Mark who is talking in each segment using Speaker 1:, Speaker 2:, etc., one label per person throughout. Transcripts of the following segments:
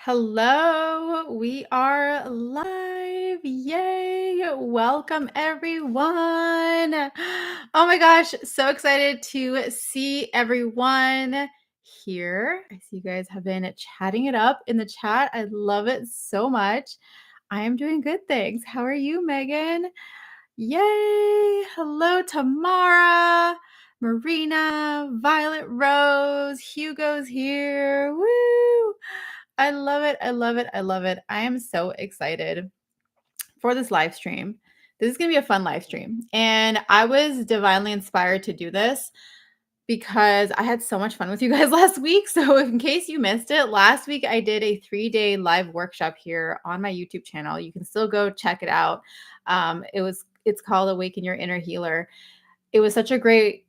Speaker 1: Hello, we are live. Yay! Welcome, everyone. Oh my gosh, so excited to see everyone here. I see you guys have been chatting it up in the chat. I love it so much. I am doing good, thanks. How are you, Megan? Yay! Hello, Tamara, Marina, Violet Rose, Hugo's here. Woo! I love it. I love it. I love it. I am so excited for this live stream. This is going to be a fun live stream. And I was divinely inspired to do this because I had so much fun with you guys last week. So, in case you missed it, last week I did a 3-day live workshop here on my YouTube channel. You can still go check it out. It's called Awaken Your Inner Healer. It was such a great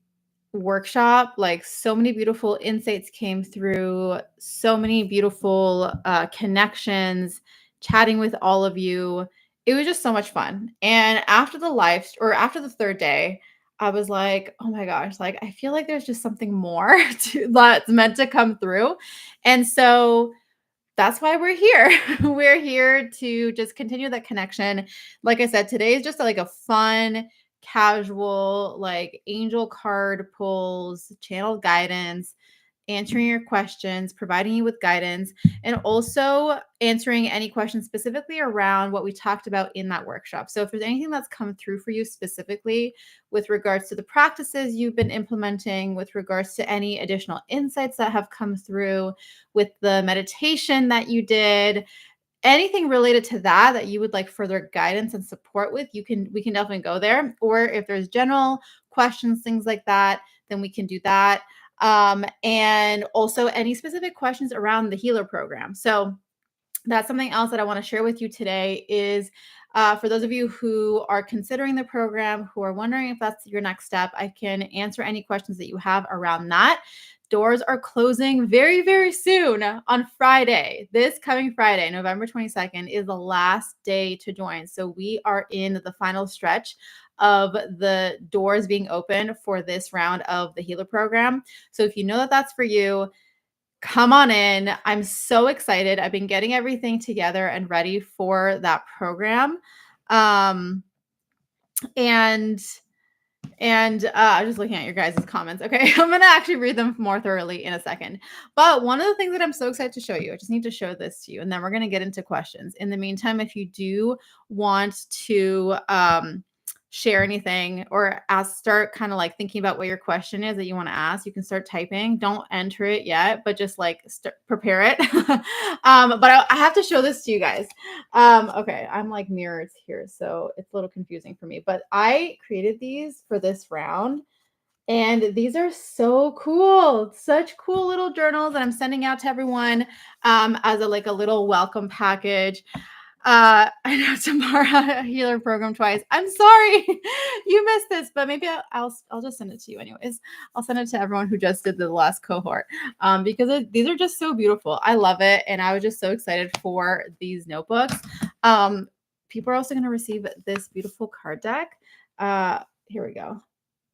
Speaker 1: workshop. Like, so many beautiful insights came through, so many beautiful connections, chatting with all of you. It was just so much fun. And after after the third day, I was like, oh my gosh, like I feel like there's just something more that's meant to come through. And so that's why we're here. We're here to just continue that connection. Like I said, today is just like a fun, casual, like angel card pulls, channel guidance, answering your questions, providing you with guidance, and also answering any questions specifically around what we talked about in that workshop. So if there's anything that's come through for you specifically with regards to the practices you've been implementing, with regards to any additional insights that have come through, with the meditation that you did, anything related to that you would like further guidance and support with, we can definitely go there. Or if there's general questions, things like that, then we can do that. And also any specific questions around the healer program. So that's something else that I want to share with you today is for those of you who are considering the program, who are wondering if that's your next step, I can answer any questions that you have around that. Doors are closing very, very soon on Friday. This coming Friday, November 22nd, is the last day to join. So we are in the final stretch of the doors being open for this round of the healer program. So if you know that that's for you, come on in. I'm so excited. I've been getting everything together and ready for that program. Um, and I'm just looking at your guys' comments. Okay, I'm gonna actually read them more thoroughly in a second. But one of the things that I'm so excited to show you, I just need to show this to you, and then we're gonna get into questions. In the meantime, if you do want to share anything or start kind of like thinking about what your question is that you want to ask, you can start typing. Don't enter it yet, but just like prepare it. But I have to show this to you guys. Okay, I'm like mirrors here, so it's a little confusing for me, but I created these for this round. And these are so cool. Such cool little journals that I'm sending out to everyone as a little welcome package. I know Tamara healer program twice. I'm sorry you missed this, but maybe I'll just send it to you anyways. I'll send it to everyone who just did the last cohort because these are just so beautiful. I love it, and I was just so excited for these notebooks. People are also going to receive this beautiful card deck. Here we go,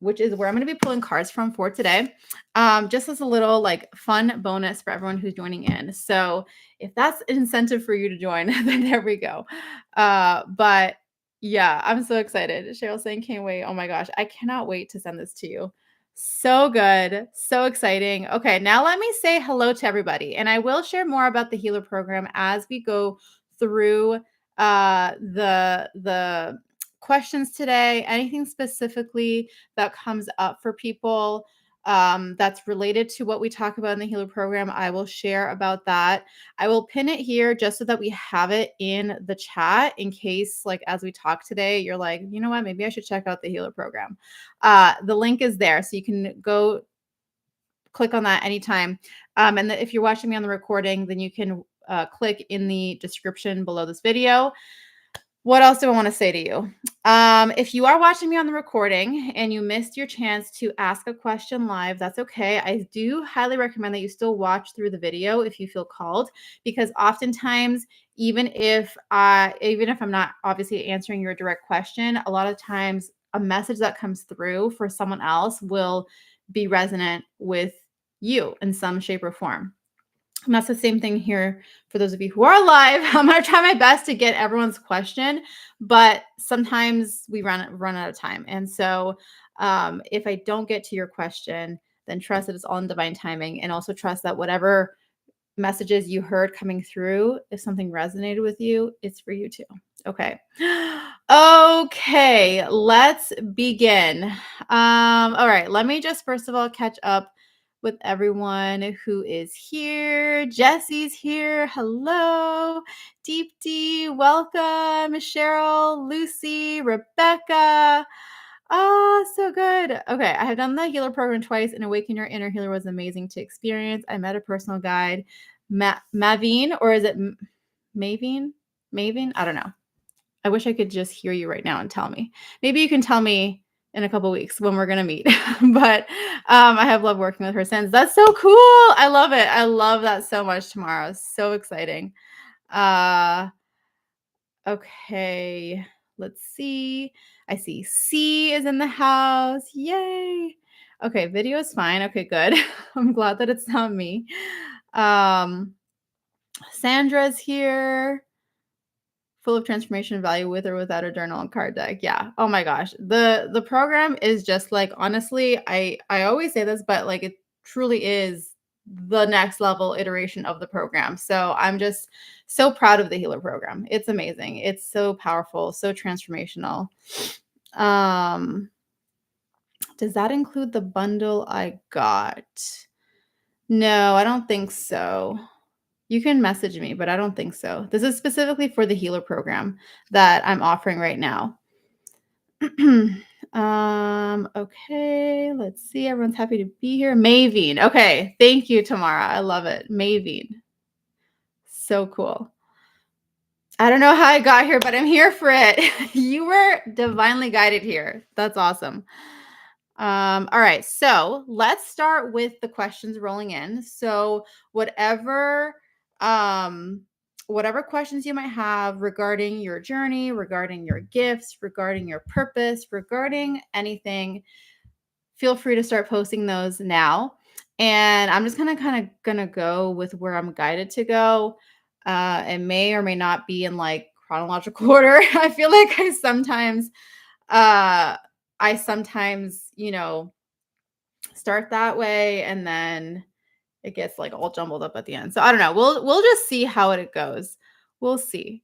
Speaker 1: which is where I'm going to be pulling cards from for today. Just as a little like fun bonus for everyone who's joining in. So if that's an incentive for you to join, then there we go. But yeah, I'm so excited. Cheryl's saying, can't wait. Oh my gosh, I cannot wait to send this to you. So good. So exciting. Okay, now let me say hello to everybody. And I will share more about the healer program as we go through the questions today, anything specifically that comes up for people that's related to what we talk about in the healer program, I will share about that. I will pin it here just so that we have it in the chat in case, like, as we talk today, you're like, you know what, maybe I should check out the healer program. The link is there, so you can go click on that anytime. And if you're watching me on the recording, then you can click in the description below this video. What else do I want to say to you? If you are watching me on the recording and you missed your chance to ask a question live, that's okay. I do highly recommend that you still watch through the video if you feel called, because oftentimes, even if I'm not obviously answering your direct question, a lot of times a message that comes through for someone else will be resonant with you in some shape or form. And that's the same thing here for those of you who are live. I'm going to try my best to get everyone's question, but sometimes we run out of time. And so if I don't get to your question, then trust that it's all in divine timing, and also trust that whatever messages you heard coming through, if something resonated with you, it's for you too. Okay. Okay, let's begin. All right, let me just first of all catch up with everyone who is here. Jesse's here. Hello. Deep D, welcome. Cheryl, Lucy, Rebecca. Oh, so good. Okay, I have done the healer program twice, and Awaken Your Inner Healer was amazing to experience. I met a personal guide, Maveen, or is it Maveen? Maveen? I don't know. I wish I could just hear you right now and tell me. Maybe you can tell me in a couple weeks when we're gonna meet. But I have loved working with her since. That's so cool. I love it. I love that so much. Tomorrow, so exciting. Uh, okay, let's see. I see C is in the house. Yay. Okay, video is fine. Okay, good. I'm glad that it's not me. Um, Sandra's here. Full of transformation value with or without a journal and card deck. Yeah. Oh my gosh. The program is just like, honestly, I always say this, but like it truly is the next level iteration of the program. So I'm just so proud of the healer program. It's amazing. It's so powerful, so transformational. Um does that include the bundle I got? No, I don't think so. You can message me, but I don't think so. This is specifically for the healer program that I'm offering right now. Okay, let's see. Everyone's happy to be here. Maveen. Okay, thank you, Tamara. I love it. Maveen. So cool. I don't know how I got here, but I'm here for it. You were divinely guided here. That's awesome. All right, so let's start with the questions rolling in. So whatever whatever questions you might have regarding your journey, regarding your gifts, regarding your purpose, regarding anything, feel free to start posting those now. And I'm just kind of gonna go with where I'm guided to go. It may or may not be in like chronological order. I feel like uh I sometimes, start that way, and then it gets like all jumbled up at the end. So I don't know. We'll just see how it goes. We'll see.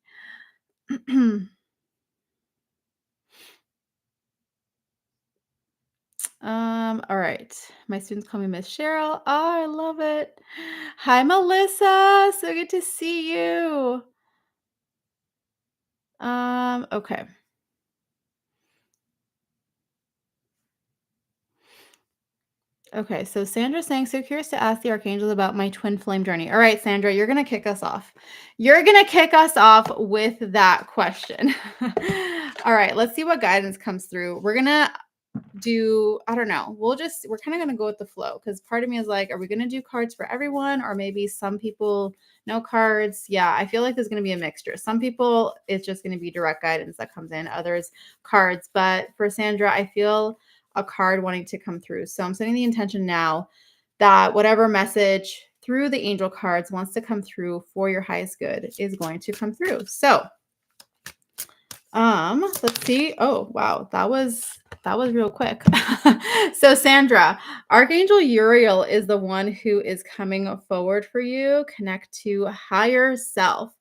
Speaker 1: All right. My students call me Miss Cheryl. Oh, I love it. Hi, Melissa. So good to see you. Okay. Okay, so Sandra's saying, so curious to ask the archangels about my twin flame journey. All right, Sandra, you're going to kick us off. You're going to kick us off with that question. All right, let's see what guidance comes through. We're going to I don't know. We're kind of going to go with the flow, because part of me is like, are we going to do cards for everyone, or maybe some people no cards? Yeah, I feel like there's going to be a mixture. Some people, it's just going to be direct guidance that comes in, others cards. But for Sandra, I feel a card wanting to come through. So I'm setting the intention now that whatever message through the angel cards wants to come through for your highest good is going to come through. So let's see. Oh, wow. That was real quick. So Sandra, Archangel Uriel is the one who is coming forward for you. Connect to higher self.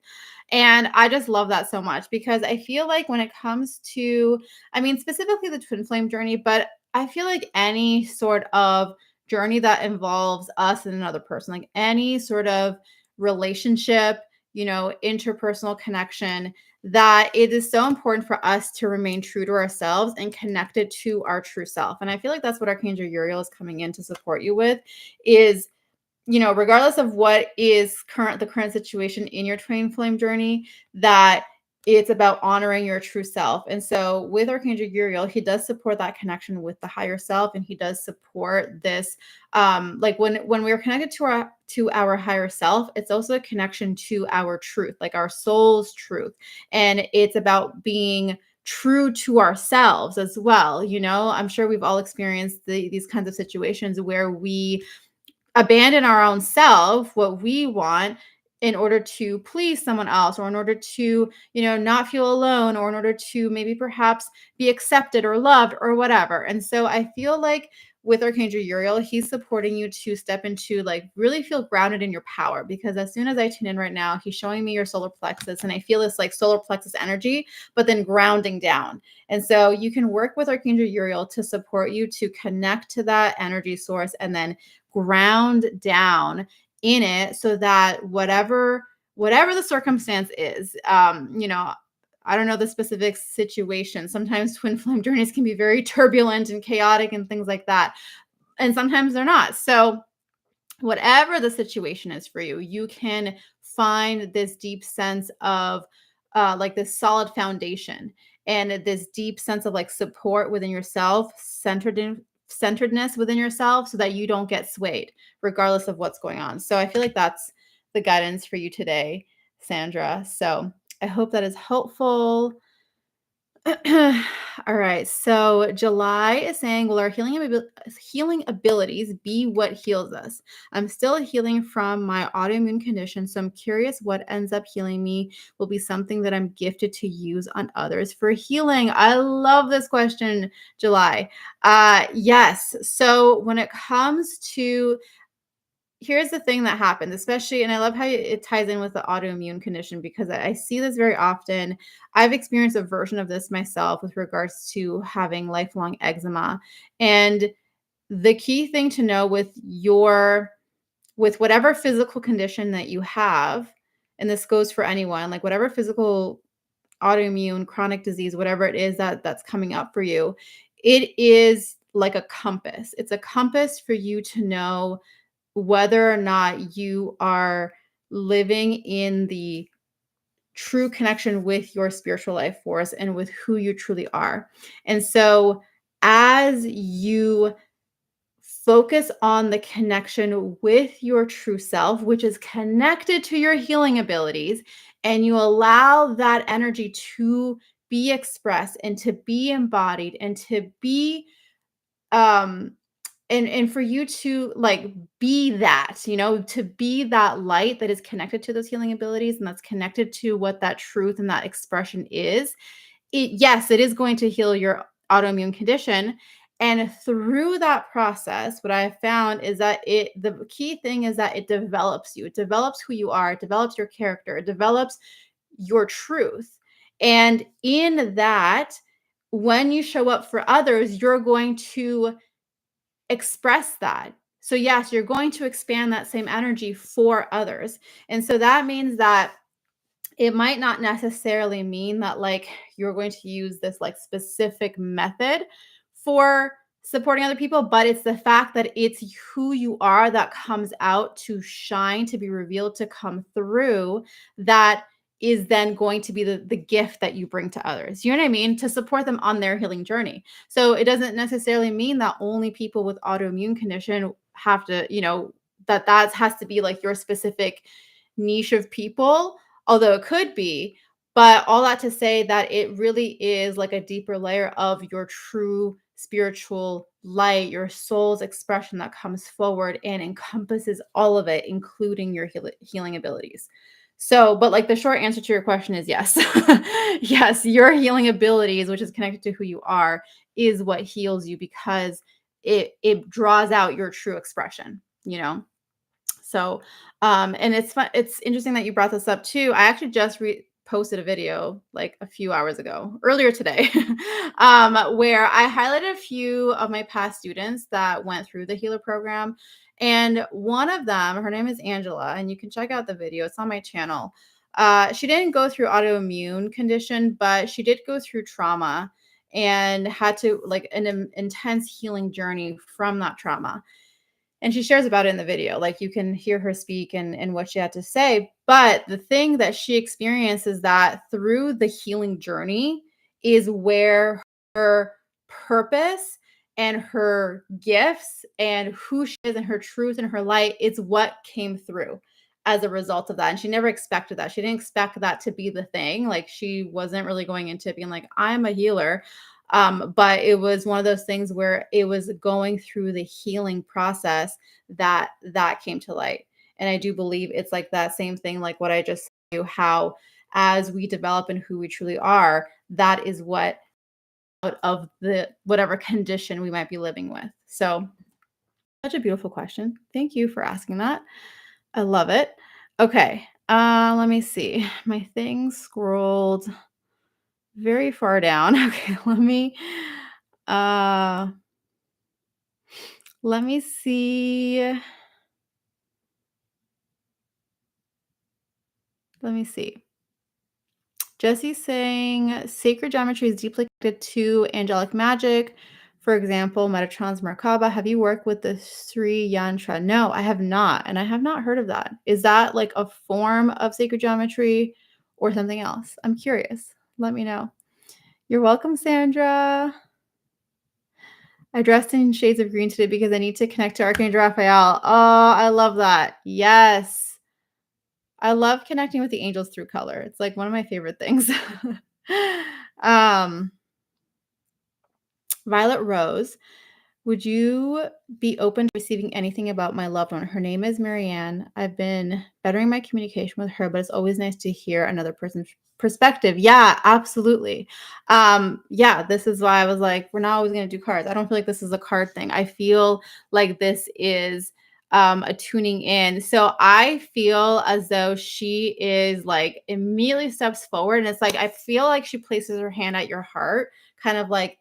Speaker 1: And I just love that so much, because I feel like when it comes to, I mean, specifically the twin flame journey, but I feel like any sort of journey that involves us and another person, like any sort of relationship, interpersonal connection, that it is so important for us to remain true to ourselves and connected to our true self. And I feel like that's what Archangel Uriel is coming in to support you with, is, regardless of what is the current situation in your twin flame journey, that it's about honoring your true self. And so with Archangel Uriel, he does support that connection with the higher self, and he does support this. Like when we're connected to our higher self, it's also a connection to our truth, like our soul's truth. And it's about being true to ourselves as well. I'm sure we've all experienced these kinds of situations where we abandon our own self, what we want, in order to please someone else, or in order to, not feel alone, or in order to maybe perhaps be accepted or loved or whatever. And so I feel like with Archangel Uriel, he's supporting you to step into, like, really feel grounded in your power, because as soon as I tune in right now, he's showing me your solar plexus, and I feel this like solar plexus energy, but then grounding down. And so you can work with Archangel Uriel to support you to connect to that energy source and then ground down in it, so that whatever the circumstance is, I don't know the specific situation. Sometimes twin flame journeys can be very turbulent and chaotic and things like that, and sometimes they're not. So whatever the situation is for you, you can find this deep sense of, like, this solid foundation, and this deep sense of, like, support within yourself, centeredness within yourself, so that you don't get swayed regardless of what's going on. So I feel like that's the guidance for you today, Sandra. So I hope that is helpful. All right. So July is saying, will our healing abilities be what heals us? I'm still healing from my autoimmune condition, so I'm curious what ends up healing me will be something that I'm gifted to use on others for healing. I love this question, July. Yes. So when it comes to, here's the thing that happens, especially, and I love how it ties in with the autoimmune condition, because I see this very often. I've experienced a version of this myself with regards to having lifelong eczema. And the key thing to know with whatever physical condition that you have, and this goes for anyone, like whatever physical autoimmune chronic disease, whatever it is that's coming up for you, it is like a compass. It's a compass for you to know whether or not you are living in the true connection with your spiritual life force and with who you truly are. And so, as you focus on the connection with your true self, which is connected to your healing abilities, and you allow that energy to be expressed and to be embodied and to be, um and for you to, like, be that, to be that light that is connected to those healing abilities, and that's connected to what that truth and that expression is, yes, it is going to heal your autoimmune condition. And through that process, what I have found is that the key thing is that it develops you. It develops who you are, it develops your character, it develops your truth. And in that, when you show up for others, you're going to express that. So yes, you're going to expand that same energy for others. And so that means that it might not necessarily mean that, like, you're going to use this, like, specific method for supporting other people, but it's the fact that it's who you are that comes out to shine, to be revealed, to come through, that is then going to be the gift that you bring to others. You know what I mean? To support them on their healing journey. So it doesn't necessarily mean that only people with autoimmune condition have to, that has to be like your specific niche of people, although it could be. But all that to say that it really is like a deeper layer of your true spiritual light, your soul's expression that comes forward and encompasses all of it, including your healing abilities. So, but like the short answer to your question is yes. Yes, your healing abilities, which is connected to who you are, is what heals you, because it draws out your true expression, So, and it's fun. It's interesting that you brought this up too. I actually just posted a video like a few hours ago, earlier today, where I highlighted a few of my past students that went through the healer program. And one of them, her name is Angela, and you can check out the video. It's on my channel. She didn't go through autoimmune condition, but she did go through trauma and had to, like, an intense healing journey from that trauma. And she shares about it in the video. Like, you can hear her speak and what she had to say. But the thing that she experienced is that through the healing journey is where her purpose and her gifts and who she is and her truth and her light is what came through as a result of that. And she never expected that. She didn't expect that to be the thing. Like, she wasn't really going into it being like, I'm a healer. But it was one of those things where it was going through the healing process that came to light. And I do believe it's like that same thing, like what I just said, to you, how as we develop in who we truly are, that is what out of the whatever condition we might be living with. So such a beautiful question. Thank you for asking that. I love it. Okay. Let me see. My thing scrolled very far down. Okay, uh let me see. Let me see. Jesse's saying sacred geometry is deeply connected to angelic magic. For example, Metatron's Merkaba. Have you worked with the Sri Yantra? No, I have not. And I have not heard of that. Is that like a form of sacred geometry or something else? I'm curious. Let me know. You're welcome, Sandra. I dressed in shades of green today because I need to connect to Archangel Raphael. Oh, I love that. Yes. I love connecting with the angels through color. It's like one of my favorite things. um, Violet Rose, would you be open to receiving anything about my loved one? Her name is Marianne. I've been bettering my communication with her, but it's always nice to hear another person's perspective. Yeah, absolutely. Yeah, this is why I was like, we're not always going to do cards. I don't feel like this is a card thing. I feel like this is a tuning in. So I feel as though she is like immediately steps forward, and it's like I feel like she places her hand at your heart, kind of like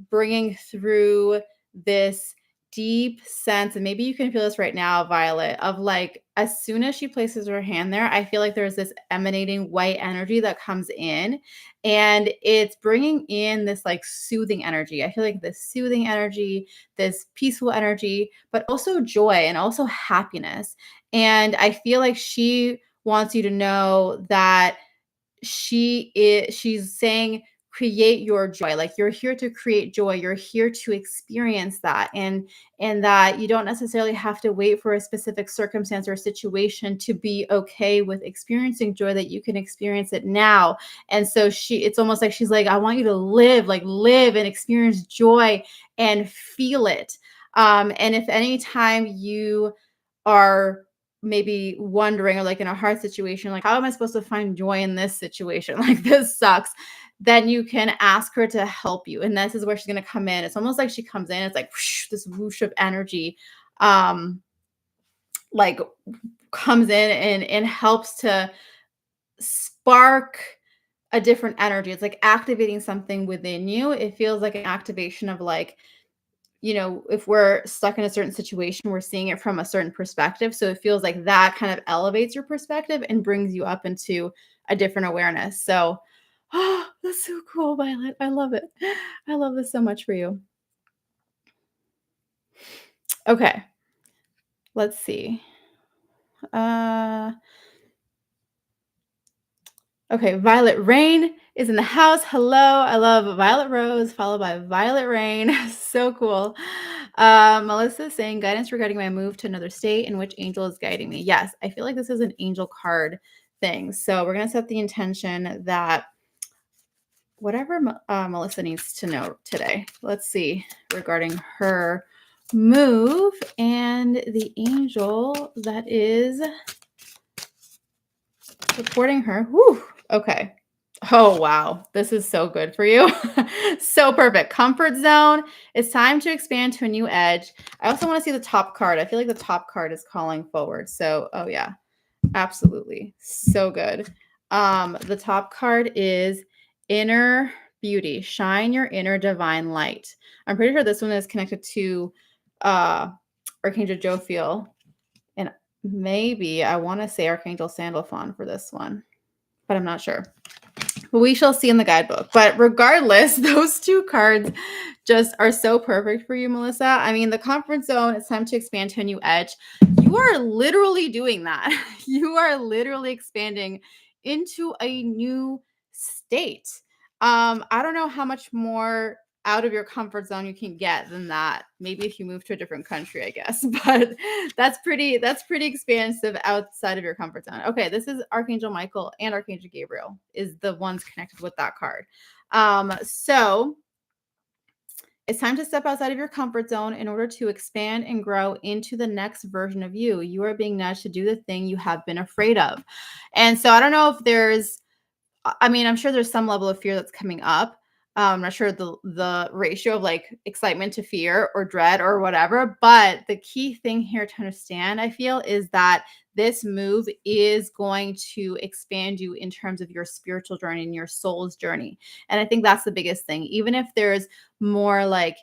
Speaker 1: bringing through this deep sense, and maybe you can feel this right now, Violet, of like as soon as she places her hand there, I feel like there's this emanating white energy that comes in, and it's bringing in this like soothing energy. I feel like this soothing energy, this peaceful energy, but also joy and also happiness. And I feel like she wants you to know that she's saying create your joy, like you're here to create joy, you're here to experience that, and that you don't necessarily have to wait for a specific circumstance or situation to be okay with experiencing joy, that you can experience it now. And so it's almost like she's like, I want you to live and experience joy and feel it. And if any time you are maybe wondering, or like in a hard situation, like how am I supposed to find joy in this situation, like this sucks, then you can ask her to help you, and this is where she's going to come in. It's almost like she comes in, it's like whoosh, this whoosh of energy, like comes in and helps to spark a different energy. It's like activating something within you. It feels like an activation of like, if we're stuck in a certain situation, we're seeing it from a certain perspective. So it feels like that kind of elevates your perspective and brings you up into a different awareness. So, oh, that's so cool, Violet. I love it. I love this so much for you. Okay, let's see. Okay, Violet Rain is in the house. Hello. I love Violet Rose, followed by Violet Rain. So cool. Melissa is saying guidance regarding my move to another state, and which angel is guiding me. Yes, I feel like this is an angel card thing. So we're going to set the intention that whatever Melissa needs to know today. Let's see regarding her move and the angel that is supporting her. Whew. Okay. Oh, wow. This is so good for you. So perfect. Comfort zone. It's time to expand to a new edge. I also want to see the top card. I feel like the top card is calling forward. So, oh yeah, absolutely. So good. The top card is inner beauty. Shine your inner divine light. I'm pretty sure this one is connected to Archangel Jophiel. And maybe I want to say Archangel Sandalphon for this one, but I'm not sure. We shall see in the guidebook. But regardless, those two cards just are so perfect for you, Melissa. I mean, the comfort zone, it's time to expand to a new edge. You are literally doing that. You are literally expanding into a new state. I don't know how much more out of your comfort zone you can get than that. Maybe if you move to a different country, I guess. But that's pretty expansive outside of your comfort zone. Okay, this is Archangel Michael and Archangel Gabriel is the ones connected with that card. So It's time to step outside of your comfort zone in order to expand and grow into the next version of you. You are being nudged to do the thing you have been afraid of. And so I don't know if there's I mean, I'm sure there's some level of fear that's coming up. I'm not sure the ratio of like excitement to fear or dread or whatever, but the key thing here to understand, I feel, is that this move is going to expand you in terms of your spiritual journey and your soul's journey. And I think that's the biggest thing. Even if there's more like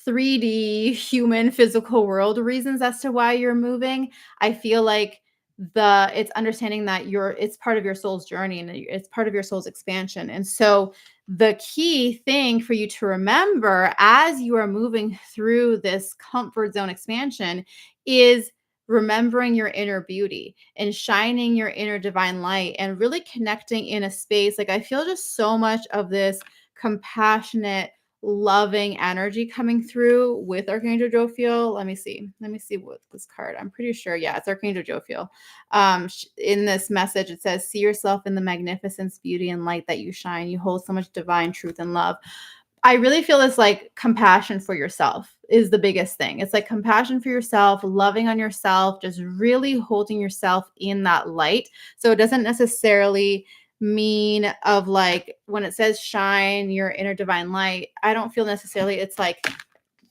Speaker 1: 3D human physical world reasons as to why you're moving, I feel like it's understanding that it's part of your soul's journey and it's part of your soul's expansion. And so the key thing for you to remember as you are moving through this comfort zone expansion is remembering your inner beauty and shining your inner divine light and really connecting in a space. Like I feel just so much of this compassionate, loving energy coming through with Archangel Jophiel. Let me see. Let me see what this card. I'm pretty sure. Yeah, it's Archangel Jophiel. In this message, it says, "See yourself in the magnificence, beauty, and light that you shine. You hold so much divine truth and love." I really feel this like compassion for yourself is the biggest thing. It's like compassion for yourself, loving on yourself, just really holding yourself in that light. So it doesn't necessarily mean of like when it says shine your inner divine light, I don't feel necessarily it's like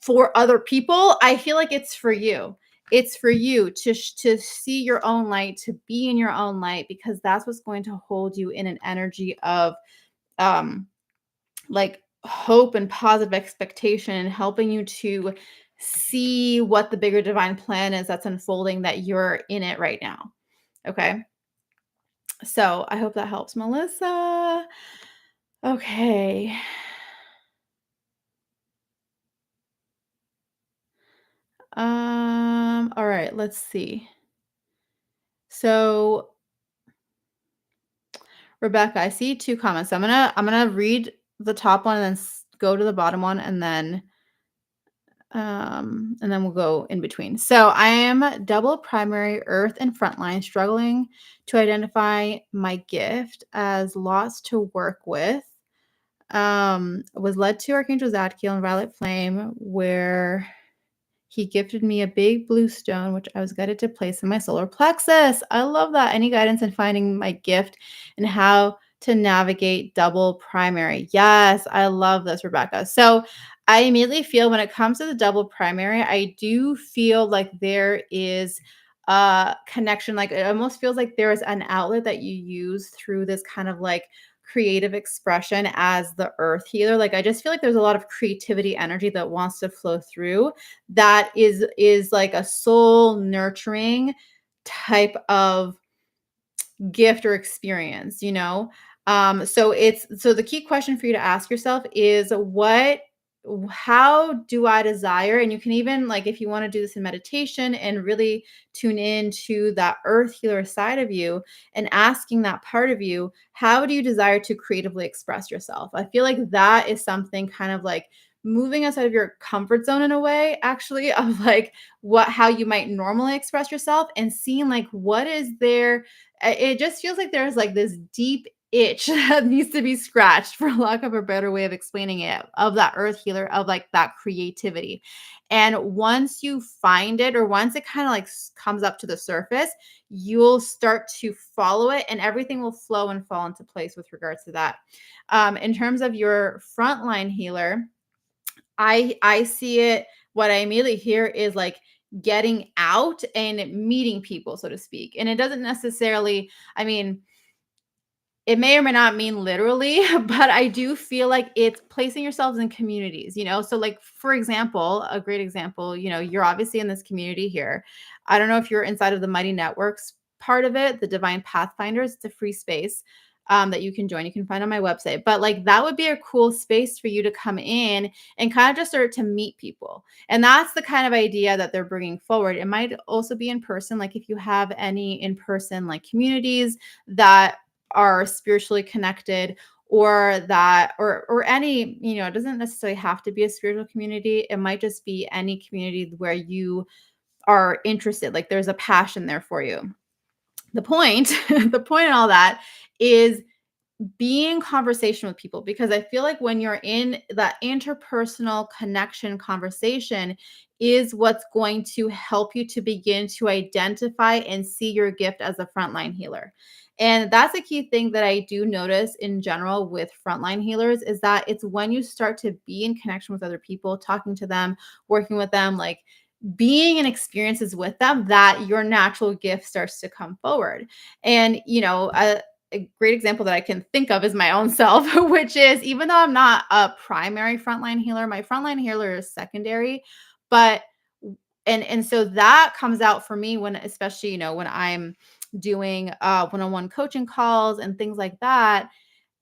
Speaker 1: for other people. I feel like it's for you. It's for you to see your own light, to be in your own light, because that's what's going to hold you in an energy of um like hope and positive expectation, and helping you to see what the bigger divine plan is that's unfolding, that you're in it right now. Okay. So I hope that helps, Melissa. Okay. All right, let's see. So Rebecca, I see two comments. I'm gonna read the top one and then go to the bottom one, and then we'll go in between. So I am double primary earth and frontline, struggling to identify my gift as lots to work with. Was led to Archangel Zadkiel and Violet Flame, where he gifted me a big blue stone, which I was guided to place in my solar plexus. I love that. Any guidance in finding my gift and how to navigate double primary? Yes, I love this, Rebecca. So I immediately feel when it comes to the double primary, I do feel like there is a connection. Like it almost feels like there is an outlet that you use through this kind of like creative expression as the earth healer. Like I just feel like there's a lot of creativity energy that wants to flow through, that is like a soul nurturing type of gift or experience, you know? So the key question for you to ask yourself is how do I desire? And you can even like, if you want to do this in meditation and really tune in to that earth healer side of you and asking that part of you, how do you desire to creatively express yourself? I feel like that is something kind of like moving outside of your comfort zone in a way, actually, of like how you might normally express yourself, and seeing like what is there. It just feels like there's like this deep itch that needs to be scratched, for lack of a better way of explaining it, of that earth healer, of like that creativity. And once you find it, or once it kind of like comes up to the surface, you'll start to follow it and everything will flow and fall into place with regards to that. In terms of your frontline healer, I see it. What I immediately hear is like getting out and meeting people, so to speak. And it doesn't necessarily, I mean, it may or may not mean literally, but I do feel like it's placing yourselves in communities, you know? So, like, for example, a great example, you know, you're obviously in this community here. I don't know if you're inside of the Mighty Networks part of it, the Divine Pathfinders. It's a free space that you can join. You can find on my website. But, like, that would be a cool space for you to come in and kind of just start to meet people. And that's the kind of idea that they're bringing forward. It might also be in person. Like, if you have any in person, like, communities that are spiritually connected, or that or any, you know, it doesn't necessarily have to be a spiritual community. It might just be any community where you are interested, like there's a passion there for you. The point the point in all that is be in conversation with people, because I feel like when you're in that interpersonal connection conversation is what's going to help you to begin to identify and see your gift as a frontline healer. And that's a key thing that I do notice in general with frontline healers, is that it's when you start to be in connection with other people, talking to them, working with them, like being in experiences with them, that your natural gift starts to come forward. And, a great example that I can think of is my own self, which is, even though I'm not a primary frontline healer, my frontline healer is secondary. But and so that comes out for me when, especially, when I'm doing one-on-one coaching calls and things like that.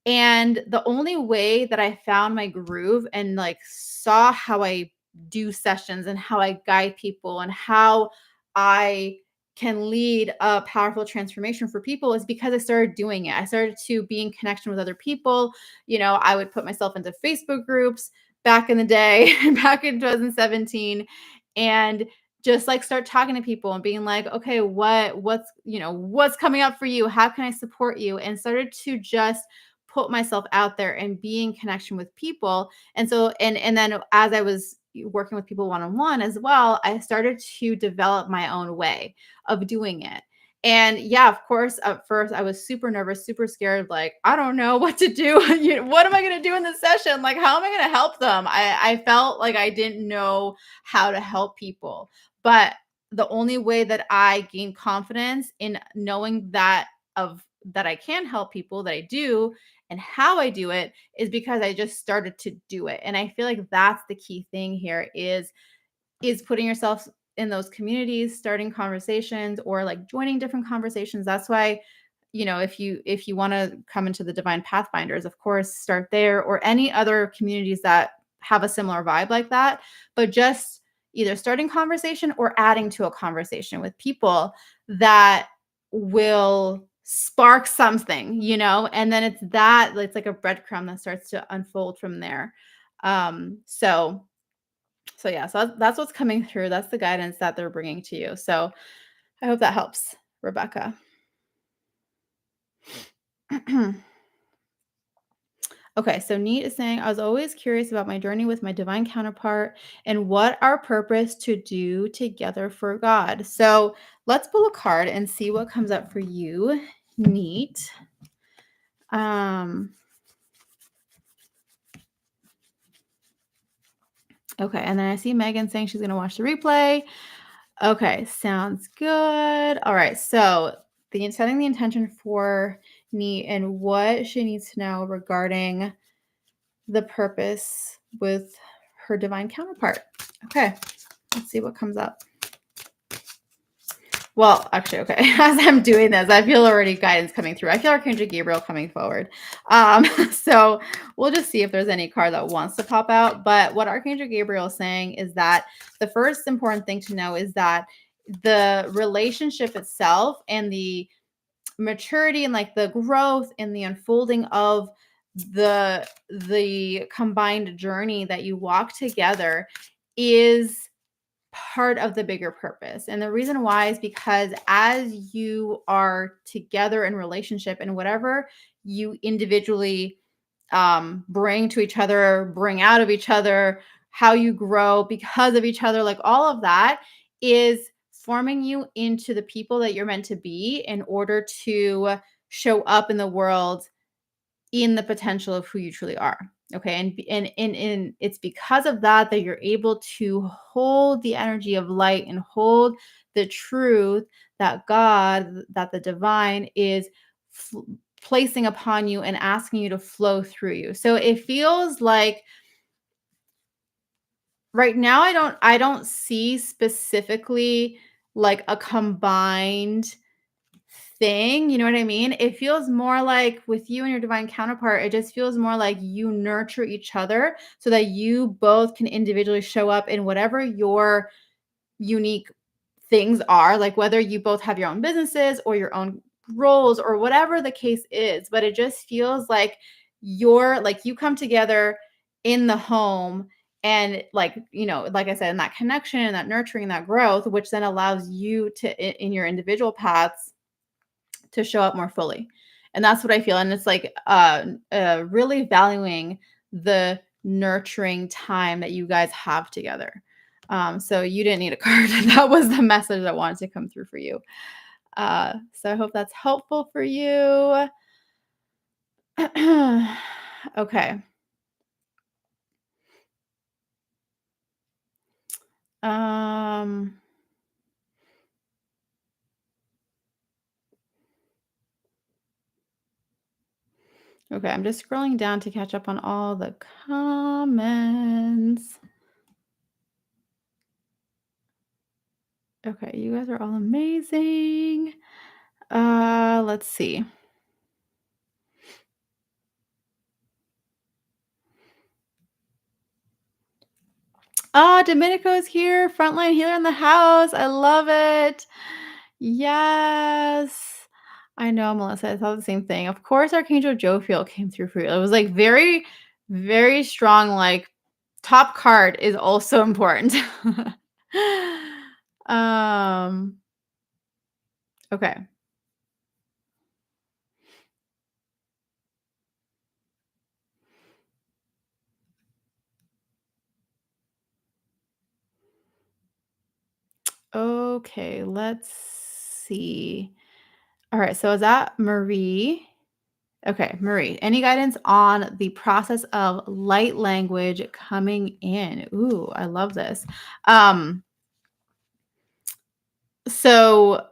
Speaker 1: And the only way that I found my groove and like saw how I do sessions and how I guide people and how I can lead a powerful transformation for people is because I started doing it. I started to be in connection with other people. I would put myself into Facebook groups back in the day, back in 2017, and just like start talking to people and being like, okay, what's coming up for you? How can I support you? And started to just put myself out there and be in connection with people. And so, and then as I was working with people one-on-one as well, I started to develop my own way of doing it. And yeah, of course, at first I was super nervous, super scared, like, I don't know what to do. What am I going to do in this session? Like, how am I going to help them? I felt like I didn't know how to help people. But the only way that I gained confidence in knowing that I can help people, that I do, and how I do it, is because I just started to do it. And I feel like that's the key thing here is putting yourself in those communities, starting conversations, or like joining different conversations. That's why, if you want to come into the Divine Pathfinders, of course, start there, or any other communities that have a similar vibe like that. But just either starting conversation or adding to a conversation with people that will spark something, and then it's like a breadcrumb that starts to unfold from there. So yeah, so that's what's coming through. That's the guidance that they're bringing to you. So I hope that helps, Rebecca. Okay, so Neat is saying, I was always curious about my journey with my divine counterpart and what our purpose to do together for God. So let's pull a card and see what comes up for you, Neat. Okay, and then I see Megan saying she's going to watch the replay. Okay, sounds good. All right, so setting the intention for Neat and what she needs to know regarding the purpose with her divine counterpart. Okay, let's see what comes up. Well, actually, okay. As I'm doing this, I feel already guidance coming through. I feel Archangel Gabriel coming forward. So we'll just see if there's any card that wants to pop out. But what Archangel Gabriel is saying is that the first important thing to know is that the relationship itself and the maturity and like the growth and the unfolding of the combined journey that you walk together is part of the bigger purpose. And the reason why is because as you are together in relationship, and whatever you individually bring to each other, bring out of each other, how you grow because of each other, like all of that is forming you into the people that you're meant to be in order to show up in the world in the potential of who you truly are. Okay. And it's because of that that you're able to hold the energy of light and hold the truth that God, that the divine is placing upon you and asking you to flow through you. So it feels like right now I don't see specifically like a combined thing, you know what I mean? It feels more like with you and your divine counterpart, it just feels more like you nurture each other so that you both can individually show up in whatever your unique things are, like whether you both have your own businesses or your own roles or whatever the case is. But it just feels like you come together in the home, and like, like I said, in that connection and that nurturing, that growth, which then allows you to in your individual paths to show up more fully. And that's what I feel. And it's like really valuing the nurturing time that you guys have together. So you didn't need a card. That was the message that wanted to come through for you. So I hope that's helpful for you. Okay. Um, okay, I'm just scrolling down to catch up on all the comments. Okay, you guys are all amazing. Let's see. Oh, Domenico is here, frontline healer in the house. I love it. Yes. I know, Melissa. I thought the same thing. Of course, Archangel Jophiel came through for you. It was like very, very strong. Like top card is also important. um. Okay. Okay. Let's see. All right. So is that Marie? Okay, Marie, any guidance on the process of light language coming in? Ooh, I love this. Um, so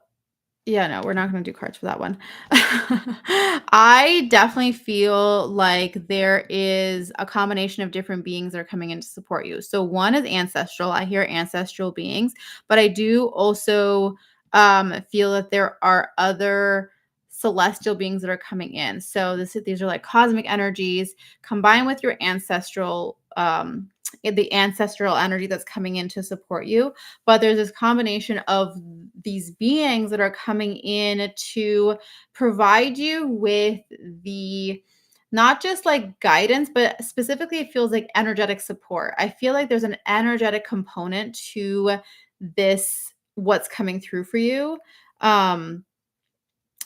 Speaker 1: yeah, no, we're not gonna do cards for that one. I definitely feel like there is a combination of different beings that are coming in to support you. So one is ancestral. I hear ancestral beings, but I do also feel that there are other celestial beings that are coming in. So these are like cosmic energies combined with your ancestral the ancestral energy that's coming in to support you, but there's this combination of these beings that are coming in to provide you with the not just like guidance, but specifically it feels like energetic support. I feel like there's an energetic component to this what's coming through for you. Um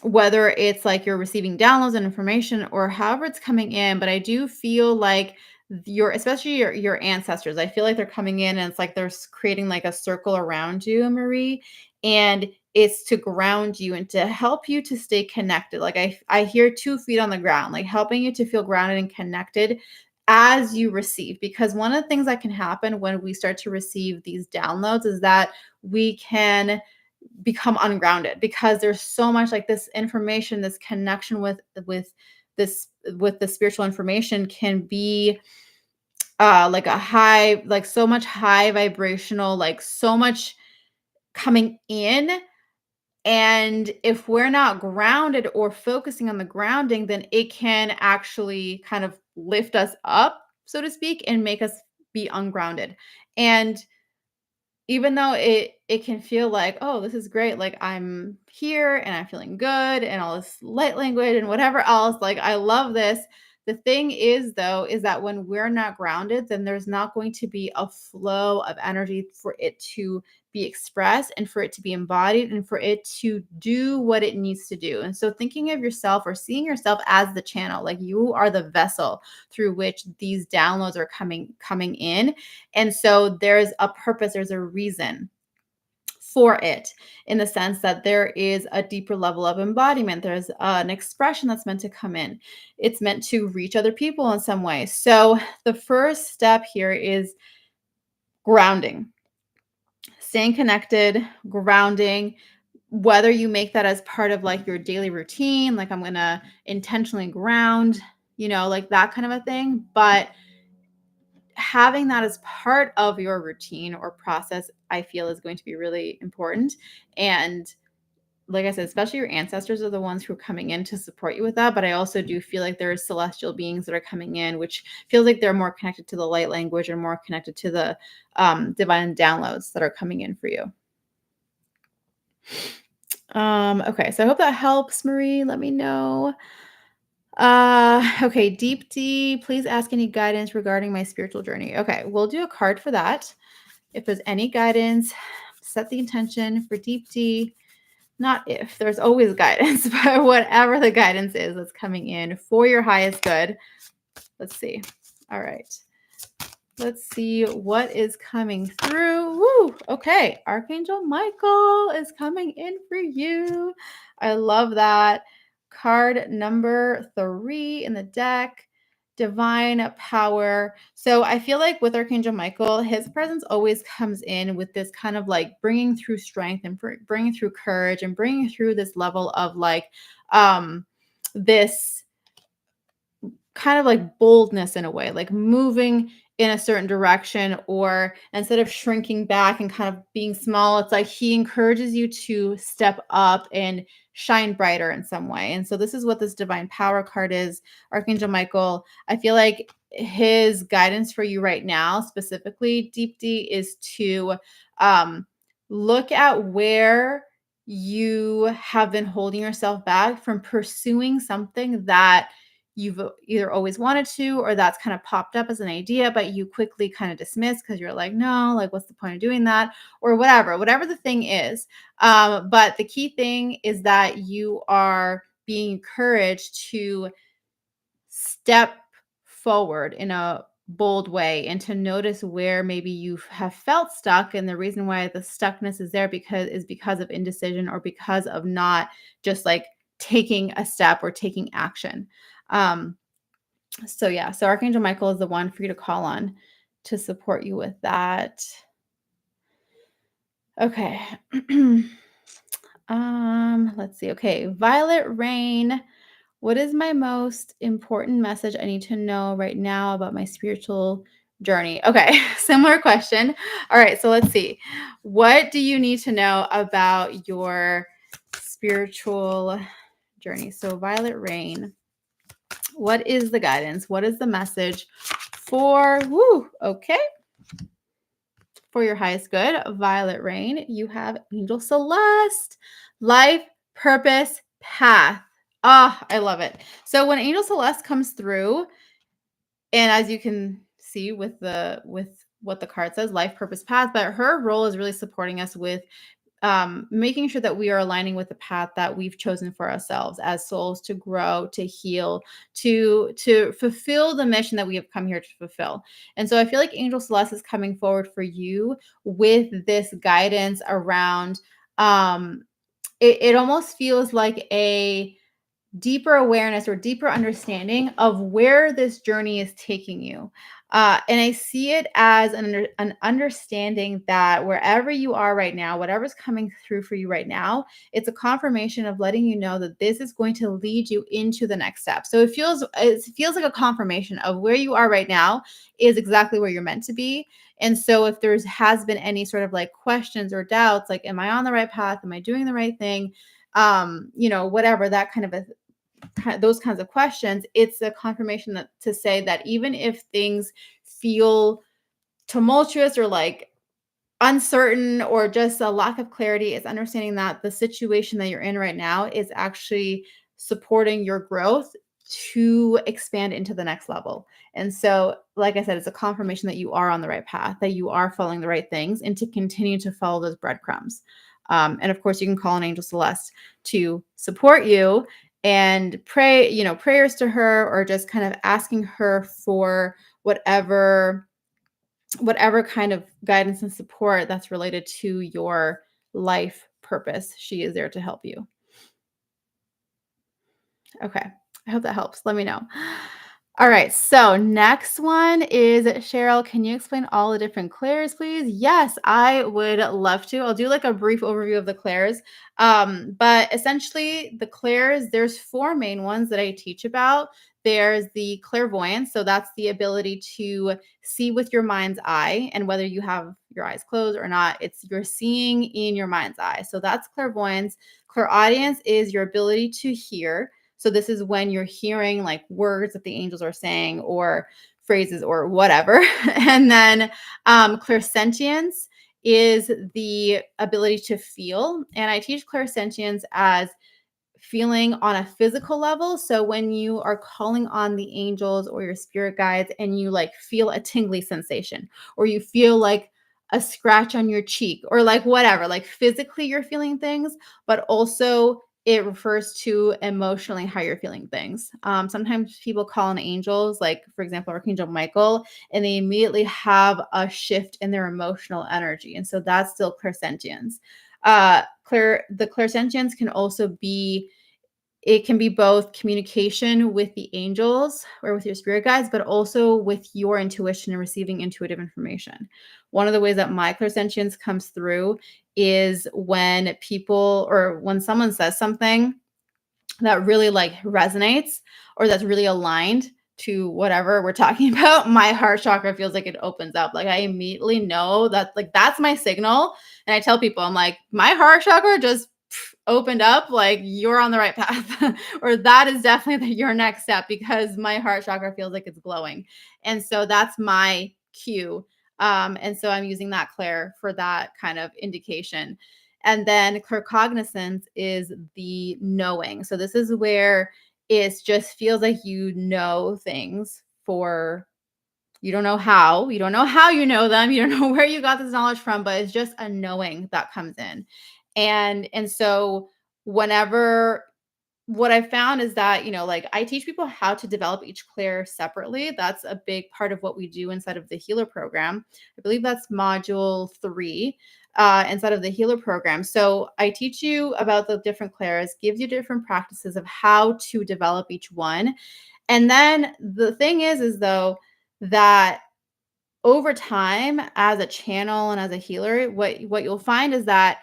Speaker 1: whether it's like you're receiving downloads and information or however it's coming in, but I do feel like your especially your ancestors, I feel like they're coming in and it's like they're creating like a circle around you, Marie, and it's to ground you and to help you to stay connected. Like I hear 2 feet on the ground, like helping you to feel grounded and connected as you receive, because one of the things that can happen when we start to receive these downloads is that we can become ungrounded because there's so much like this information, this connection with the spiritual information can be like a high, like so much high vibrational, like so much coming in. And if we're not grounded or focusing on the grounding, then it can actually kind of lift us up, so to speak, and make us be ungrounded. And even though it can feel like, "Oh, this is great, like, I'm here and I'm feeling good and all this light language and whatever else, like, I love this." The thing is, though, is that when we're not grounded, then there's not going to be a flow of energy for it to be expressed and for it to be embodied and for it to do what it needs to do. And so thinking of yourself or seeing yourself as the channel, like you are the vessel through which these downloads are coming in, and so there's a purpose, there's a reason for it in the sense that there is a deeper level of embodiment. There's an expression that's meant to come in. It's meant to reach other people in some way. So the first step here is grounding, staying connected, grounding, whether you make that as part of like your daily routine, like I'm going to intentionally ground, like that kind of a thing. But having that as part of your routine or process, I feel is going to be really important. And like I said, especially your ancestors are the ones who are coming in to support you with that. But I also do feel like there are celestial beings that are coming in, which feels like they're more connected to the light language or more connected to the divine downloads that are coming in for you. Okay, so I hope that helps, Marie. Let me know. Okay, Deep D, please ask any guidance regarding my spiritual journey. Okay, we'll do a card for that. If there's any guidance, set the intention for Deep D. not if, there's always guidance, but whatever the guidance is that's coming in for your highest good. Let's see. All right. Let's see what is coming through. Woo! Okay, Archangel Michael is coming in for you. I love that. Card number 3 in the deck, divine power. So I feel like with Archangel Michael, his presence always comes in with this kind of like bringing through strength and bringing through courage and bringing through this level of like this kind of like boldness in a way, like moving in a certain direction, or instead of shrinking back and kind of being small, it's like he encourages you to step up and shine brighter in some way. And so this is what this divine power card is. Archangel Michael, I feel like his guidance for you right now, specifically Deep D, is to um, look at where you have been holding yourself back from pursuing something that you've either always wanted to, or that's kind of popped up as an idea, but you quickly kind of dismiss because you're like, no, like, what's the point of doing that? Or whatever the thing is. But the key thing is that you are being encouraged to step forward in a bold way and to notice where maybe you have felt stuck, and the reason why the stuckness is there because of indecision, or because of not just like taking a step or taking action. um so yeah, so Archangel Michael is the one for you to call on to support you with that. Okay. Let's see. Okay, Violet Rain. What is my most important message I need to know right now about my spiritual journey? Okay, similar question. All right, so let's see. What do you need to know about your spiritual journey? So, Violet Rain, what is the guidance? What is the message for, okay, for your highest good? Violet Rain, you have Angel Celeste, life, purpose, path. Ah, I love it. So when Angel Celeste comes through, and as you can see with what the card says, life, purpose, path, but her role is really supporting us with making sure that we are aligning with the path that we've chosen for ourselves as souls, to grow, to heal, to fulfill the mission that we have come here to fulfill. And so I feel like Angel Celeste is coming forward for you with this guidance around. It almost feels like a deeper awareness or deeper understanding of where this journey is taking you. And I see it as an understanding that wherever you are right now, whatever's coming through for you right now, it's a confirmation of letting you know that this is going to lead you into the next step. So it feels like a confirmation of where you are right now is exactly where you're meant to be. And so if there's has been any sort of like questions or doubts, like, am I on the right path? Am I doing the right thing? Whatever, that kind of those kinds of questions, it's a confirmation that to say that even if things feel tumultuous or like uncertain or just a lack of clarity, is understanding that the situation that you're in right now is actually supporting your growth to expand into the next level. And so, like I said, it's a confirmation that you are on the right path, that you are following the right things, and to continue to follow those breadcrumbs. And of course, you can call on Angel Celeste to support you and pray, prayers to her, or just kind of asking her for whatever kind of guidance and support that's related to your life purpose. She is there to help you. Okay. I hope that helps. Let me know. All right. So next one is Cheryl. Can you explain all the different clairs, please? Yes, I would love to. I'll do like a brief overview of the clairs. But essentially the clairs, there's 4 main ones that I teach about. There's the clairvoyance. So that's the ability to see with your mind's eye, and whether you have your eyes closed or not, it's you're seeing in your mind's eye. So that's clairvoyance. Clairaudience is your ability to hear. So this is when you're hearing like words that the angels are saying, or phrases or whatever. And then clairsentience is the ability to feel. And I teach clairsentience as feeling on a physical level. So when you are calling on the angels or your spirit guides and you like feel a tingly sensation, or you feel like a scratch on your cheek or like whatever, like physically you're feeling things, but also it refers to emotionally how you're feeling things. Sometimes people call on angels, like for example, Archangel Michael, and they immediately have a shift in their emotional energy. And so that's still clairsentience. The clairsentience can also be, it can be both communication with the angels or with your spirit guides, but also with your intuition and receiving intuitive information. One of the ways that my clairsentience comes through is when people or when someone says something that really like resonates or that's really aligned to whatever we're talking about, my heart chakra feels like it opens up. Like I immediately know that like that's my signal. And I tell people, I'm like, my heart chakra just opened up, like you're on the right path, or that is definitely your next step because my heart chakra feels like it's glowing. And so that's my cue. And so I'm using that clair for that kind of indication. And then claircognizance is the knowing. So this is where it just feels like you know things for, you don't know how you know them, you don't know where you got this knowledge from, but it's just a knowing that comes in. And so whenever, what I found is that, like I teach people how to develop each clair separately. That's a big part of what we do inside of the healer program. I believe that's module 3 inside of the healer program. So I teach you about the different clairs, gives you different practices of how to develop each one. And then the thing is though, that over time as a channel and as a healer, what you'll find is that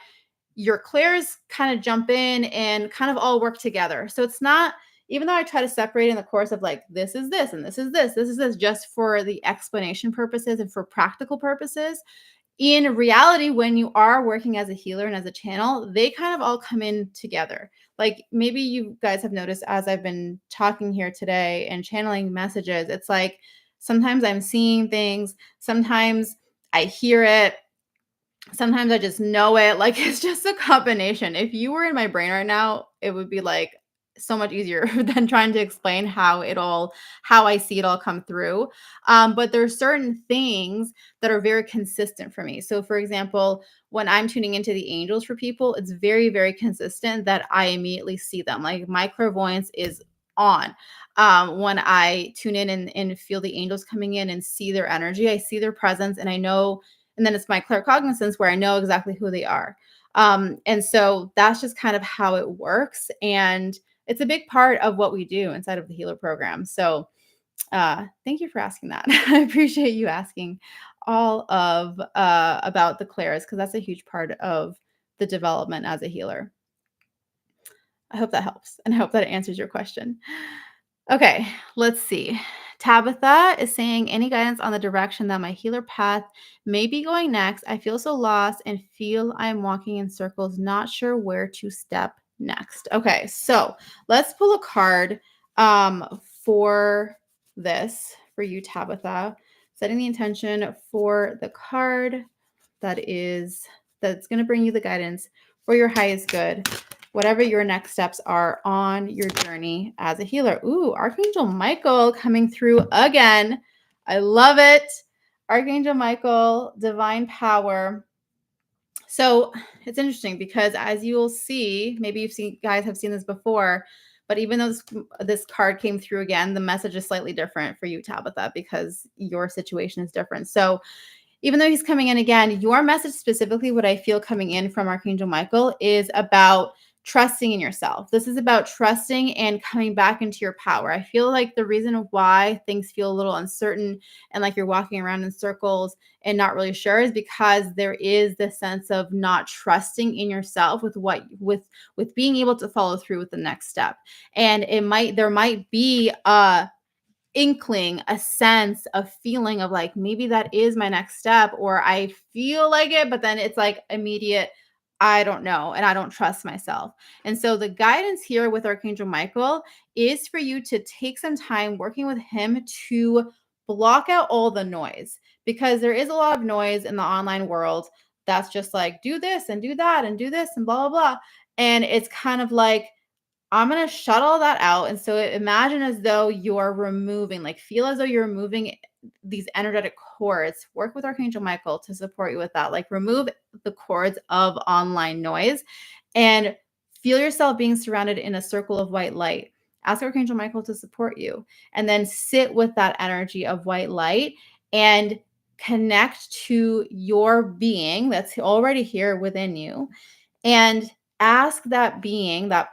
Speaker 1: your clairs kind of jump in and kind of all work together. So it's not, even though I try to separate in the course of like, this is this and this is this, this is this, just for the explanation purposes and for practical purposes. In reality, when you are working as a healer and as a channel, they kind of all come in together. Like maybe you guys have noticed as I've been talking here today and channeling messages, it's like sometimes I'm seeing things, sometimes I hear it, sometimes I just know it. Like it's just a combination. If you were in my brain right now, it would be like so much easier than trying to explain how I see it all come through. But there's certain things that are very consistent for me. So for example, when I'm tuning into the angels for people, it's very, very consistent that I immediately see them. Like my clairvoyance is on. When I tune in and feel the angels coming in and see their energy, I see their presence and I know, and then it's my claircognizance where I know exactly who they are. And so that's just kind of how it works. And it's a big part of what we do inside of the healer program. So thank you for asking that. I appreciate you asking all of about the clairs because that's a huge part of the development as a healer. I hope that helps and I hope that answers your question. Okay, let's see. Tabitha is saying, any guidance on the direction that my healer path may be going next? I feel so lost and feel I'm walking in circles, not sure where to step next. Okay, so let's pull a card for this for you, Tabitha. Setting the intention for the card that's going to bring you the guidance for your highest good, whatever your next steps are on your journey as a healer. Ooh, Archangel Michael coming through again. I love it. Archangel Michael, divine power. So it's interesting because as you will see, maybe guys have seen this before, but even though this card came through again, the message is slightly different for you, Tabitha, because your situation is different. So even though he's coming in again, your message specifically, what I feel coming in from Archangel Michael is about trusting in yourself. This is about trusting and coming back into your power. I feel like the reason why things feel a little uncertain and like you're walking around in circles and not really sure is because there is this sense of not trusting in yourself with being able to follow through with the next step. And there might be a inkling, a sense of feeling of like, maybe that is my next step, or I feel like it, but then it's like immediate, I don't know, and I don't trust myself. And so the guidance here with Archangel Michael is for you to take some time working with him to block out all the noise, because there is a lot of noise in the online world that's just like, do this and do that and do this and blah, blah, blah. And it's kind of like, I'm going to shut all that out. And so imagine as though you're removing, like feel as though you're removing these energetic cords, work with Archangel Michael to support you with that. Like remove the cords of online noise and feel yourself being surrounded in a circle of white light. Ask Archangel Michael to support you and then sit with that energy of white light and connect to your being that's already here within you and ask that being, that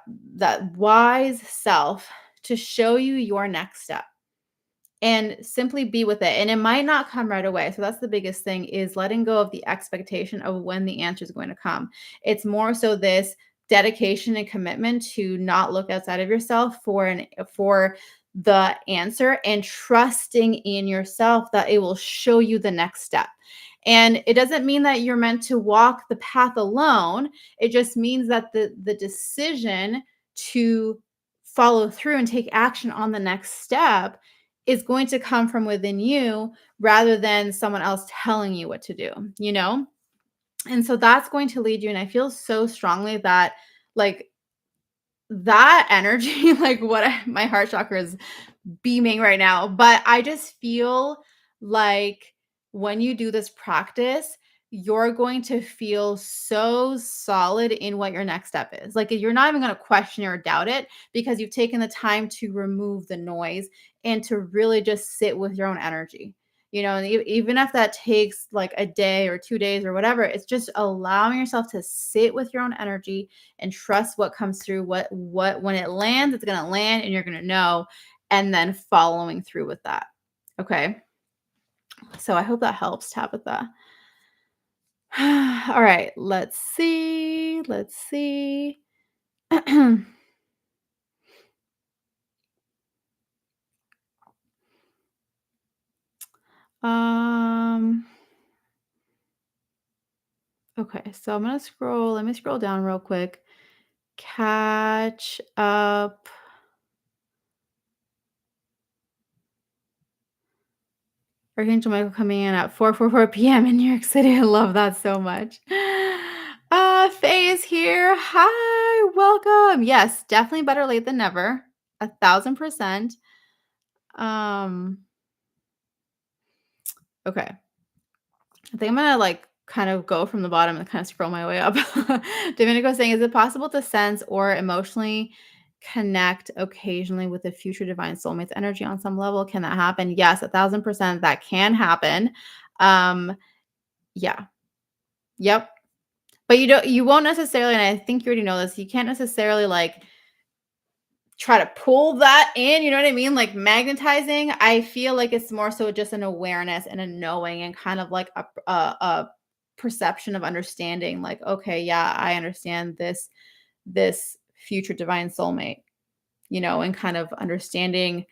Speaker 1: wise self, to show you your next step and simply be with it. And it might not come right away. So that's the biggest thing, is letting go of the expectation of when the answer is going to come. It's more so this dedication and commitment to not look outside of yourself for the answer, and trusting in yourself that it will show you the next step. And it doesn't mean that you're meant to walk the path alone. It just means that the decision to follow through and take action on the next step is going to come from within you rather than someone else telling you what to do, you know? And so that's going to lead you. And I feel so strongly that, like, that energy, like my heart chakra is beaming right now, but I just feel like when you do this practice, you're going to feel so solid in what your next step is. Like you're not even going to question or doubt it, because you've taken the time to remove the noise and to really just sit with your own energy. You know, and even if that takes like a day or 2 days or whatever, it's just allowing yourself to sit with your own energy and trust what comes through. What when it lands, it's going to land and you're going to know, and then following through with that. Okay. So I hope that helps, Tabitha. All right. Let's see. Let's see. um, okay. So I'm going to scroll. Let me scroll down real quick. Catch up. Archangel Michael coming in at 4:44 p.m. in New York City. I love that so much. Faye is here. Hi, welcome. Yes, definitely better late than never. 1,000%. Um, okay. I think I'm gonna like kind of go from the bottom and kind of scroll my way up. Domenico saying, is it possible to sense or emotionally connect occasionally with the future divine soulmate's energy on some level? Can that happen? Yes, 1,000% that can happen. Yeah. Yep. But you won't necessarily, and I think you already know this, you can't necessarily like try to pull that in, you know what I mean? Like magnetizing. I feel like it's more so just an awareness and a knowing and kind of like a perception of understanding, like, okay, yeah, I understand this future divine soulmate, you know, and kind of understanding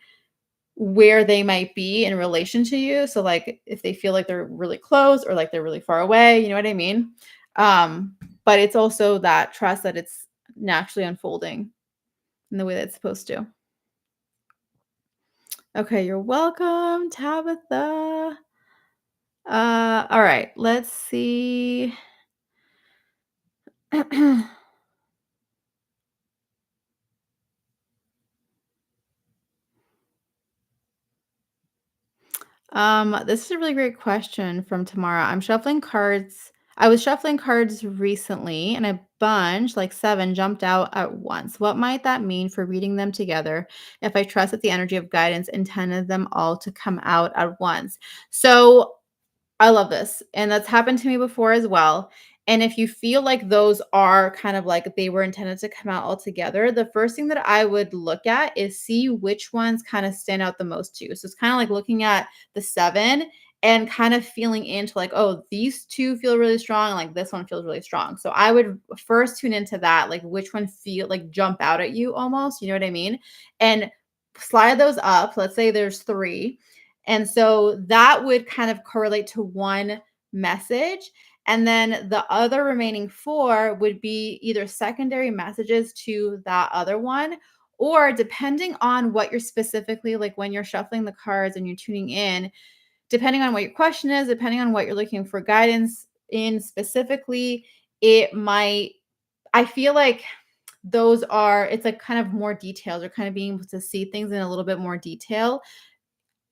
Speaker 1: where they might be in relation to you. So like if they feel like they're really close or like they're really far away, you know what I mean? But it's also that trust that it's naturally unfolding in the way that it's supposed to. Okay, you're welcome, Tabitha. All right, let's see. This is a really great question from Tamara. I'm shuffling cards. I was shuffling cards recently, and a bunch, like 7, jumped out at once. What might that mean for reading them together if I trust that the energy of guidance intended them all to come out at once? So I love this, and that's happened to me before as well. And if you feel like those are kind of like they were intended to come out all together, the first thing that I would look at is see which ones kind of stand out the most to you. So it's kind of like looking at the 7 and kind of feeling into like, oh, these 2 feel really strong, and like this one feels really strong. So I would first tune into that, like which one feel like jump out at you almost, you know what I mean? And slide those up. Let's say there's 3, and so that would kind of correlate to one message. And then the other remaining 4 would be either secondary messages to that other one, or depending on what you're specifically like when you're shuffling the cards and you're tuning in, depending on what your question is, depending on what you're looking for guidance in specifically, it might, I feel like those are, it's like kind of more details or kind of being able to see things in a little bit more detail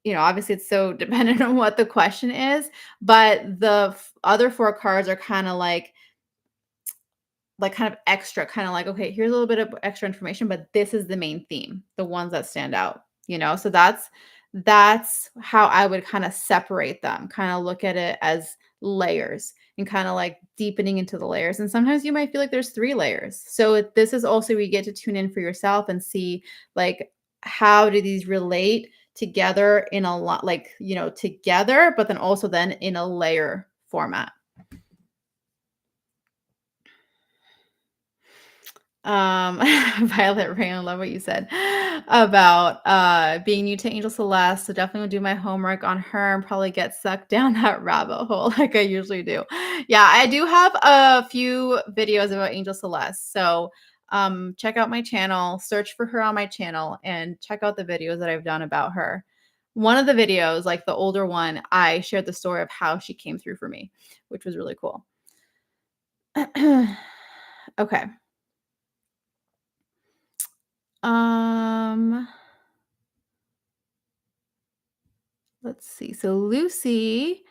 Speaker 1: obviously it's so dependent on what the question is, but the other four cards are kind of like kind of extra, kind of like, okay, here's a little bit of extra information, but this is the main theme, the ones that stand out. So that's how I would kind of separate them, kind of look at it as layers and kind of like deepening into the layers. And sometimes you might feel like there's three layers. So this is also where you get to tune in for yourself and see like how do these relate together in a lot, like, together, but then also then in a layer format. Violet Rain, I love what you said about being new to Angel Celeste. So definitely will do my homework on her and probably get sucked down that rabbit hole like I usually do. Yeah, I do have a few videos about Angel Celeste. So check out my channel, search for her on my channel, and check out the videos that I've done about her. One of the videos, like the older one, I shared the story of how she came through for me, which was really cool. Okay. Um, let's see. So Lucy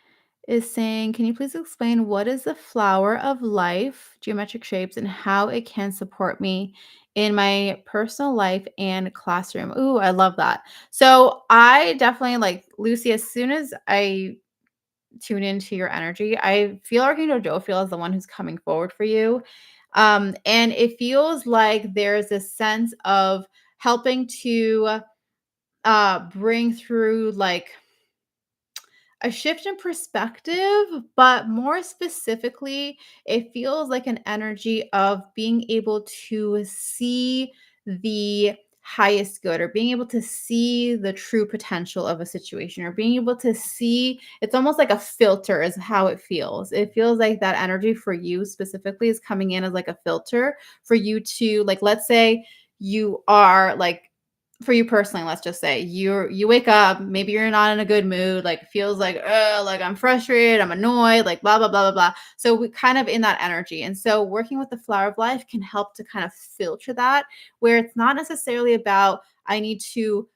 Speaker 1: is saying, can you please explain what is the flower of life, geometric shapes, and how it can support me in my personal life and classroom? Ooh, I love that. So I definitely like Lucy, as soon as I tune into your energy, I feel Archangel Jophiel is the one who's coming forward for you. And it feels like there's a sense of helping to bring through like a shift in perspective, but more specifically, it feels like an energy of being able to see the highest good, or being able to see the true potential of a situation, or being able to see it's almost like a filter is how it feels. It feels like that energy for you specifically is coming in as like a filter for you to, like, let's say you are like, for you personally, let's just say you wake up, maybe you're not in a good mood, like feels like, like I'm frustrated, I'm annoyed, like blah blah blah blah blah. So we kind of in that energy. And so working with the flower of life can help to kind of filter that, where it's not necessarily about I need to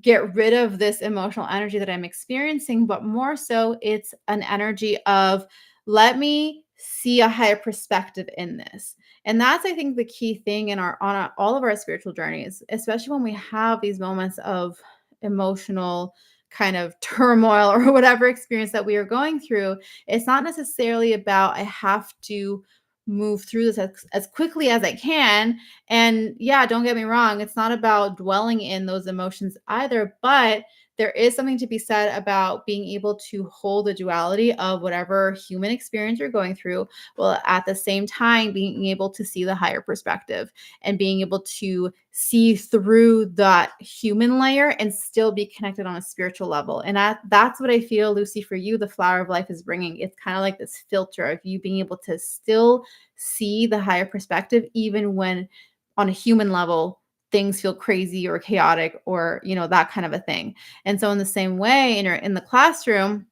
Speaker 1: get rid of this emotional energy that I'm experiencing, but more so it's an energy of let me see a higher perspective in this. And that's, I think, the key thing in all of our spiritual journeys, especially when we have these moments of emotional kind of turmoil or whatever experience that we are going through. It's not necessarily about I have to move through this as quickly as I can. And yeah, don't get me wrong, it's not about dwelling in those emotions either, but there is something to be said about being able to hold the duality of whatever human experience you're going through, while at the same time being able to see the higher perspective and being able to see through that human layer and still be connected on a spiritual level. And that's what I feel, Lucy, for you, the flower of life is bringing. It's kind of like this filter of you being able to still see the higher perspective, even when on a human level, things feel crazy or chaotic or, that kind of a thing. And so in the same way, in the classroom,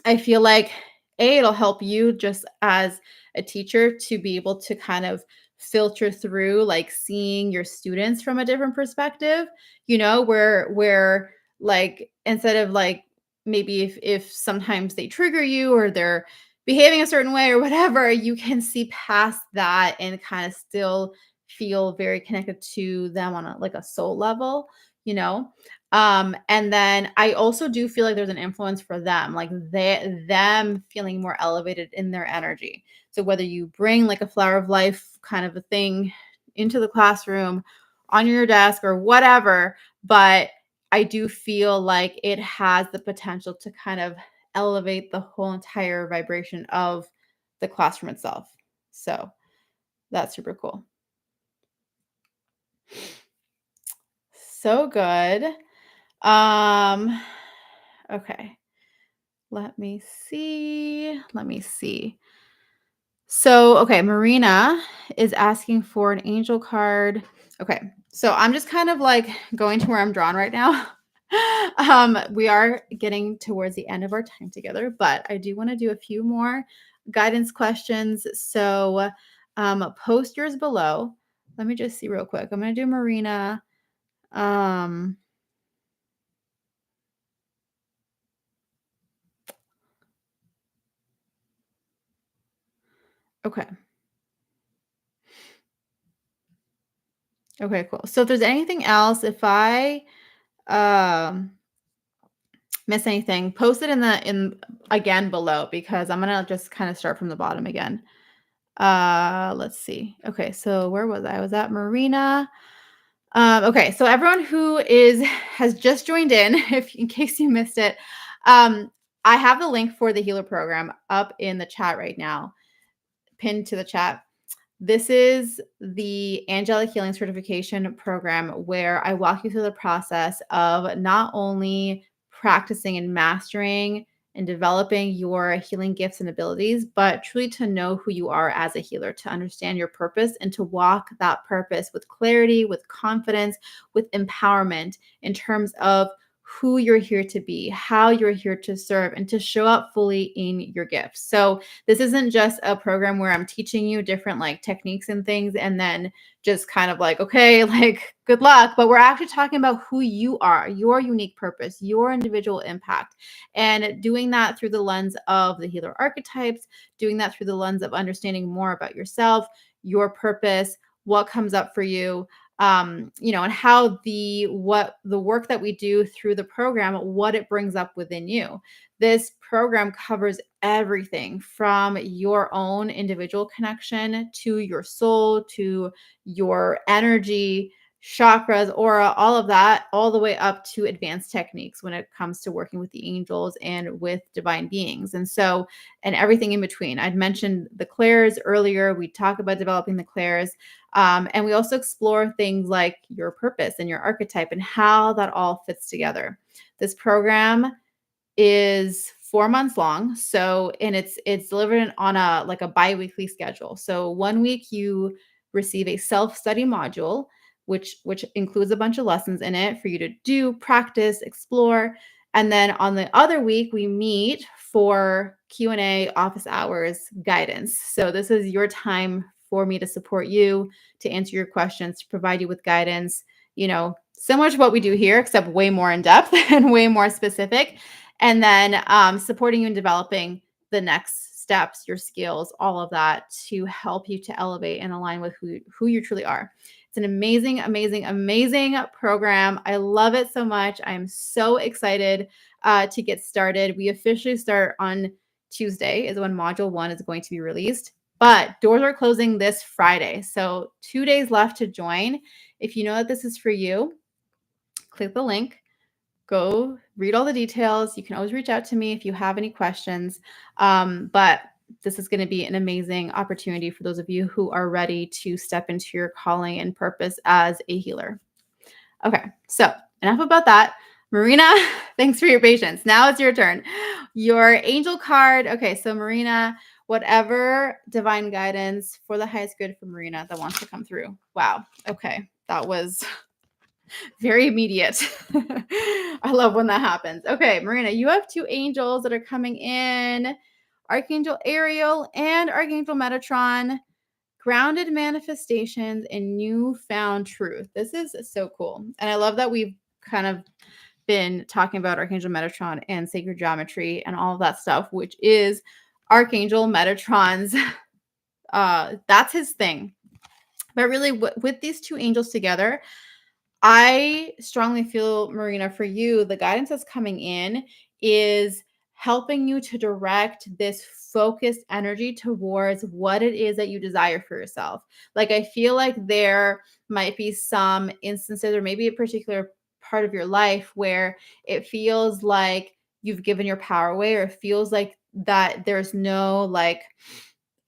Speaker 1: I feel like it'll help you just as a teacher to be able to kind of filter through like seeing your students from a different perspective, where like instead of like maybe if sometimes they trigger you or they're behaving a certain way or whatever, you can see past that and kind of still feel very connected to them on a like a soul level, you know? And then I also do feel like there's an influence for them, like them feeling more elevated in their energy. So whether you bring like a flower of life kind of a thing into the classroom, on your desk or whatever, but I do feel like it has the potential to kind of elevate the whole entire vibration of the classroom itself. So that's super cool. So good. Okay. Let me see. Let me see. So, okay, Marina is asking for an angel card. Okay. So I'm just kind of like going to where I'm drawn right now. We are getting towards the end of our time together, but I do want to do a few more guidance questions. So, post yours below. Let me just see real quick. I'm going to do Marina. Um, Okay. Okay, cool. So if there's anything else, if I um miss anything, post it in again below because I'm gonna just kind of start from the bottom again. Let's see. Okay, so where was I? I was at Marina. Okay, so everyone who is has just joined in, if in case you missed it, I have the link for the healer program up in the chat right now, pinned to the chat. This is the Angelic Healing Certification program where I walk you through the process of not only practicing and mastering and developing your healing gifts and abilities, but truly to know who you are as a healer, to understand your purpose and to walk that purpose with clarity, with confidence, with empowerment in terms of who you're here to be, how you're here to serve, and to show up fully in your gifts. So, this isn't just a program where I'm teaching you different like techniques and things and then just kind of like, okay, like good luck. But we're actually talking about who you are, your unique purpose, your individual impact, and doing that through the lens of the healer archetypes, doing that through the lens of understanding more about yourself, your purpose, what comes up for you, and how what the work that we do through the program, what it brings up within you. This program covers everything from your own individual connection to your soul, to your energy, chakras, aura, all of that, all the way up to advanced techniques when it comes to working with the angels and with divine beings. And everything in between. I'd mentioned the clairs earlier. We talk about developing the clairs. And we also explore things like your purpose and your archetype and how that all fits together. This program is 4 months long. So, and it's delivered on a bi-weekly schedule. So 1 week you receive a self-study module, which includes a bunch of lessons in it for you to do, practice, explore. And then on the other week, we meet for Q&A, office hours, guidance. So this is your time for me to support you, to answer your questions, to provide you with guidance, similar to what we do here, except way more in depth and way more specific. And then supporting you in developing the next steps, your skills, all of that to help you to elevate and align with who you truly are. It's an amazing, amazing, amazing program. I love it so much. I'm so excited to get started. We officially start on Tuesday is when module 1 is going to be released, but doors are closing this Friday. So 2 days left to join. If you know that this is for you, click the link. Go read all the details. You can always reach out to me if you have any questions. But this is going to be an amazing opportunity for those of you who are ready to step into your calling and purpose as a healer. Okay, so enough about that. Marina, thanks for your patience. Now it's your turn. Your angel card. Okay, so Marina, whatever divine guidance for the highest good for Marina that wants to come through. Wow. Okay, that was very immediate. I love when that happens. Okay, Marina, you have 2 angels that are coming in. Archangel Ariel and Archangel Metatron. Grounded manifestations and newfound truth. This is so cool. And I love that we've kind of been talking about Archangel Metatron and sacred geometry and all of that stuff, which is Archangel Metatron's that's his thing. But really with these 2 angels together, I strongly feel, Marina, for you, the guidance that's coming in is helping you to direct this focused energy towards what it is that you desire for yourself. Like, I feel like there might be some instances or maybe a particular part of your life where it feels like you've given your power away, or it feels like that there's no like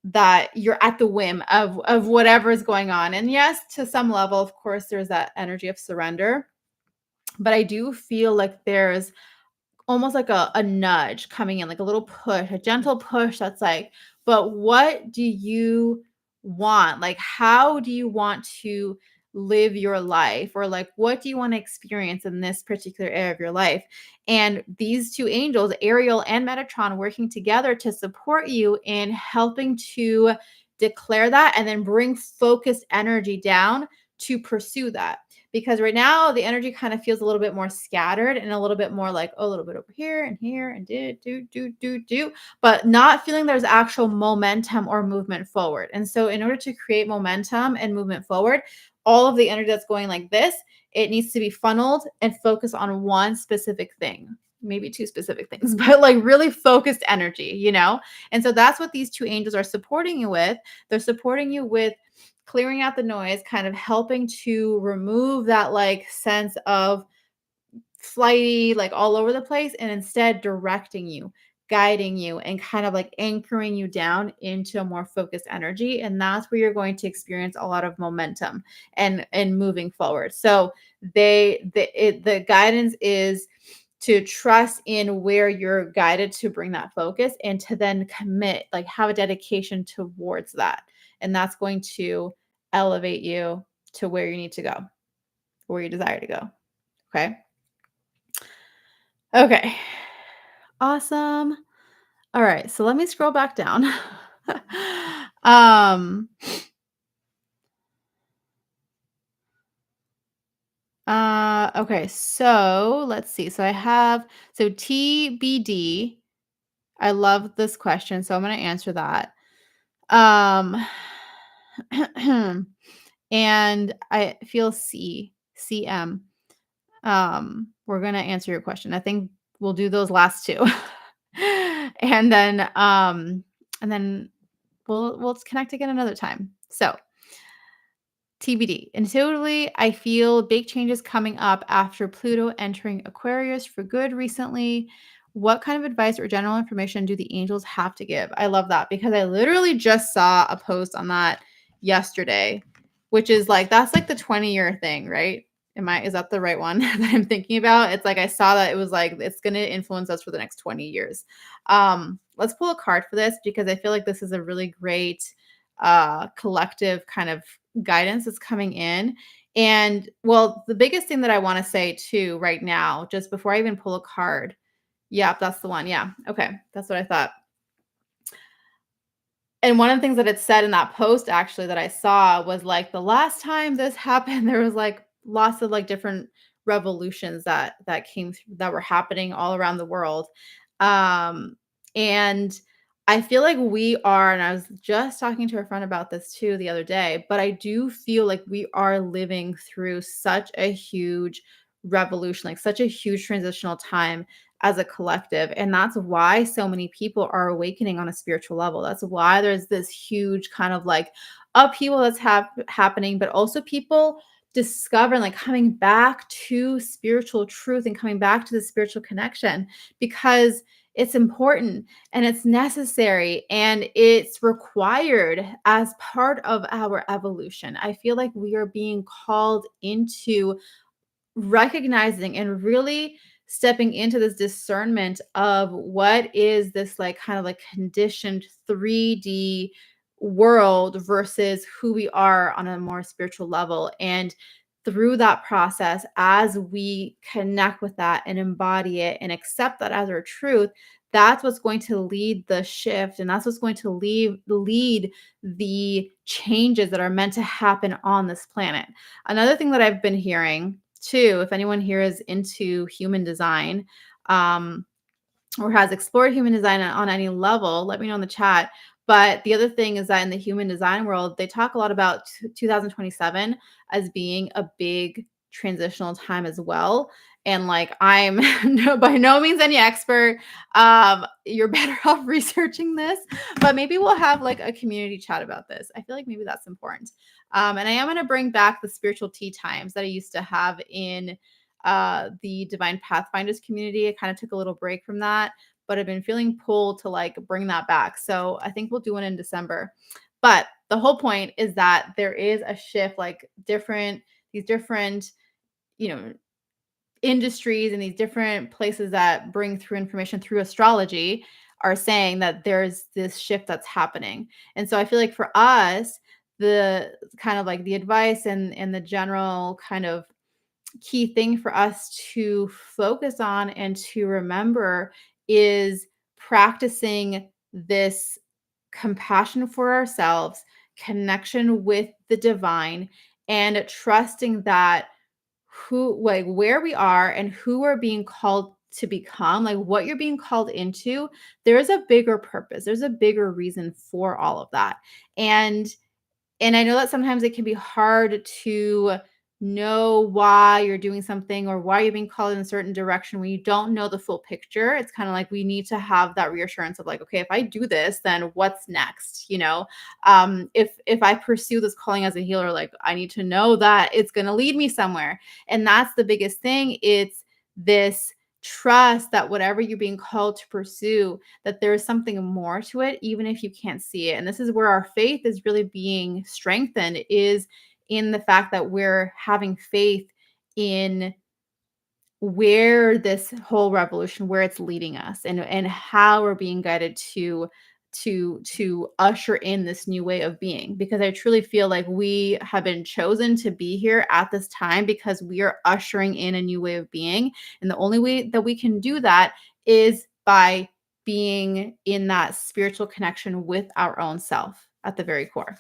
Speaker 1: that you're at the whim of whatever is going on. And yes, to some level, of course, there's that energy of surrender. But I do feel like there's almost like a nudge coming in, like a little push, a gentle push that's like, but what do you want? Like, how do you want to live your life? Or like, what do you want to experience in this particular area of your life? And these 2 angels, Ariel and Metatron, working together to support you in helping to declare that and then bring focused energy down to pursue that. because right now the energy kind of feels a little bit more scattered and a little bit more like, oh, a little bit over here and do, but not feeling there's actual momentum or movement forward. And so, in order to create momentum and movement forward, all of the energy that's going like this, it needs to be funneled and focus on one specific thing, maybe two specific things, but like really focused energy, And so that's what these two angels are supporting you with. They're supporting you with clearing out the noise, kind of helping to remove that like sense of flighty, like all over the place, and instead directing you, guiding you, and kind of like anchoring you down into a more focused energy. And that's where you're going to experience a lot of momentum and moving forward. So the guidance is to trust in where you're guided to bring that focus and to then commit, like have a dedication towards that. And that's going to elevate you to where you need to go, where you desire to go. Okay. Okay. Awesome. All right. So let me scroll back down. um okay, so let's see. So TBD. I love this question, so I'm going to answer that. Um and I feel CM. We're going to answer your question. I think we'll do those last two. and then um and then we'll connect again another time. So, TBD. Intuitively, I feel big changes coming up after Pluto entering Aquarius for good recently. What kind of advice or general information do the angels have to give? I love that because I literally just saw a post on that yesterday, which is like that's like the 20-year thing, right? Is that the right one that I'm thinking about? It's like I saw that it was like it's going to influence us for the next 20 years. Let's pull a card for this because I feel like this is a really great collective kind of guidance that's coming in. And well, the biggest thing that I want to say too right now, just before I even pull a card. Yep, that's the one. Yeah. Okay. That's what I thought. And one of the things that it said in that post actually that I saw was like the last time this happened, there was like lots of like different revolutions that came that were happening all around the world. Um and I feel like we are, and I was just talking to a friend about this too the other day, but I do feel like we are living through such a huge revolution, like such a huge transitional time as a collective. And that's why so many people are awakening on a spiritual level. That's why there's this huge kind of like upheaval that's happening, but also people discovering, like coming back to spiritual truth and coming back to the spiritual connection because it's important and it's necessary and it's required as part of our evolution. I feel like we are being called into recognizing and really stepping into this discernment of what is this like kind of like conditioned 3D world versus who we are on a more spiritual level. And through that process, as we connect with that and embody it and accept that as our truth, that's what's going to lead the shift, and that's what's going to lead the changes that are meant to happen on this planet. Another thing that I've been hearing too, if anyone here is into human design, or has explored human design on any level, let me know in the chat. But the other thing is that in the human design world, they talk a lot about 2027 as being a big transitional time as well. And like I'm by no means any expert. You're better off researching this, but maybe we'll have like a community chat about this. I feel like maybe that's important. And I am going to bring back the spiritual tea times that I used to have in the Divine Pathfinders community. I kind of took a little break from that, but I've been feeling pulled to like bring that back. So I think we'll do one in December. But the whole point is that there is a shift, like these different, you know, industries and these different places that bring through information through astrology are saying that there's this shift that's happening. And so I feel like for us, the kind of like the advice and the general kind of key thing for us to focus on and to remember is practicing this compassion for ourselves, connection with the divine, and trusting that where we are and who we're being called to become, like what you're being called into, there's a bigger purpose. There's a bigger reason for all of that. And I know that sometimes it can be hard to know why you're doing something or why you're being called in a certain direction when you don't know the full picture. It's kind of like we need to have that reassurance of like, okay, if I do this, then what's next? If I pursue this calling as a healer, like I need to know that it's going to lead me somewhere. And that's the biggest thing. It's this trust that whatever you're being called to pursue, that there is something more to it, even if you can't see it. And this is where our faith is really being strengthened, is in the fact that we're having faith in where this whole revolution, where it's leading us, and how we're being guided to usher in this new way of being. Because I truly feel like we have been chosen to be here at this time because we are ushering in a new way of being, and the only way that we can do that is by being in that spiritual connection with our own self at the very core.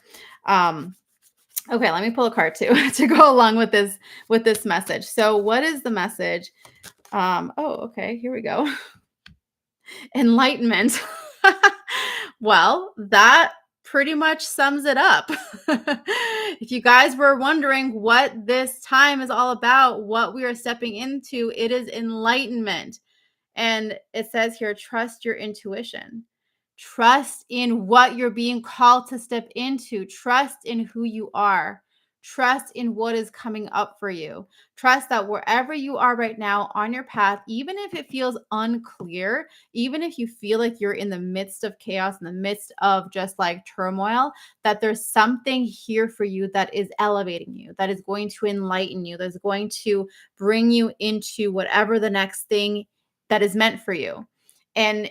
Speaker 1: Okay, let me pull a card too to go along with this message. So what is the message? Okay, here we go. Enlightenment. Well, that pretty much sums it up. If you guys were wondering what this time is all about, what we are stepping into, it is enlightenment. And it says here, trust your intuition. Trust in what you're being called to step into. Trust in who you are. Trust in what is coming up for you. Trust that wherever you are right now on your path, even if it feels unclear, even if you feel like you're in the midst of chaos, in the midst of just like turmoil, that there's something here for you that is elevating you, that is going to enlighten you, that's going to bring you into whatever the next thing that is meant for you. And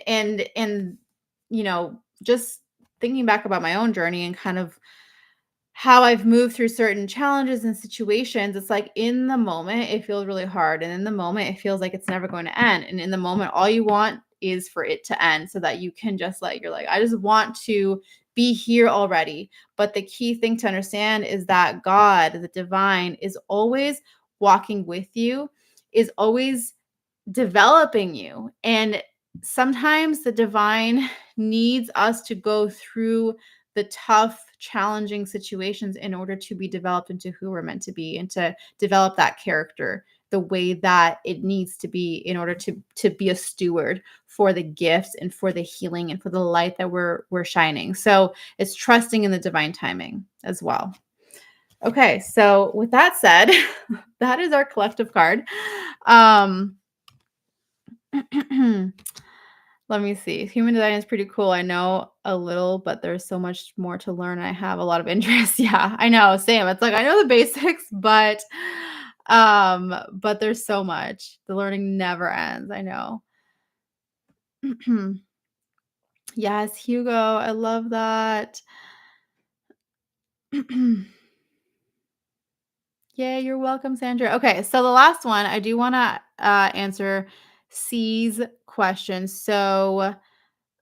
Speaker 1: just thinking back about my own journey and kind of how I've moved through certain challenges and situations, it's like in the moment it feels really hard, and in the moment it feels like it's never going to end, and in the moment all you want is for it to end so that you can just you're like, I just want to be here already. But the key thing to understand is that God, the divine, is always walking with you, is always developing you. And sometimes the divine needs us to go through the tough, challenging situations in order to be developed into who we're meant to be and to develop that character the way that it needs to be in order to be a steward for the gifts and for the healing and for the light that we're shining. So it's trusting in the divine timing as well. Okay, so with that said, that is our collective card. Let me see. Human design is pretty cool. I know a little, but there's so much more to learn. I have a lot of interest. Yeah, I know. Same. It's like I know the basics, but there's so much. The learning never ends. I know. Yes, Hugo. I love that. Yay, you're welcome, Sandra. Okay, so the last one, I do want to answer C's question. So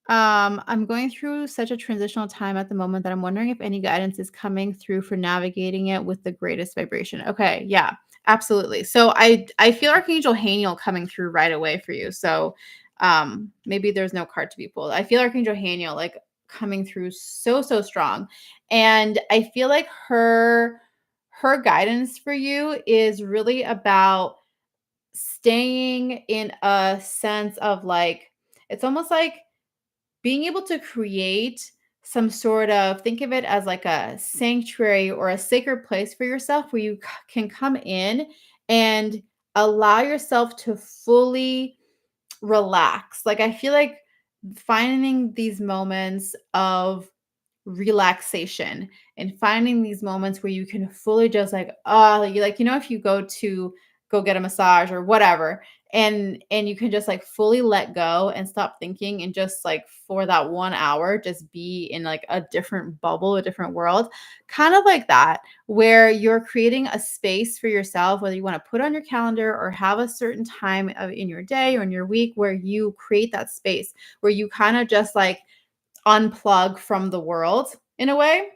Speaker 1: I'm going through such a transitional time at the moment that I'm wondering if any guidance is coming through for navigating it with the greatest vibration. Okay, yeah, absolutely. So I feel Archangel Haniel coming through right away for you. So maybe there's no card to be pulled. I feel Archangel Haniel like coming through so strong, and I feel like her guidance for you is really about staying in a sense of like, it's almost like being able to create some sort of, think of it as like a sanctuary or a sacred place for yourself where you can come in and allow yourself to fully relax. Like I feel like finding these moments of relaxation and finding these moments where you can fully just like, you like, if you go get a massage or whatever, and you can just like fully let go and stop thinking, and just like for that 1 hour just be in like a different bubble, a different world, kind of like that, where you're creating a space for yourself, whether you want to put on your calendar or have a certain time in your day or in your week where you create that space where you kind of just like unplug from the world in a way,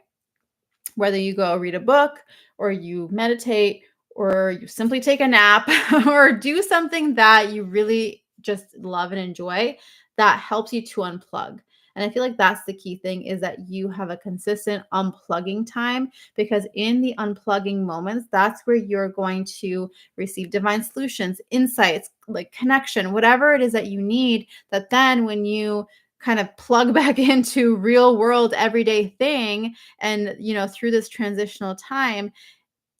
Speaker 1: whether you go read a book or you meditate or you simply take a nap or do something that you really just love and enjoy that helps you to unplug. And I feel like that's the key thing, is that you have a consistent unplugging time, because in the unplugging moments, that's where you're going to receive divine solutions, insights, like connection, whatever it is that you need, that then when you kind of plug back into real world everyday thing, and through this transitional time,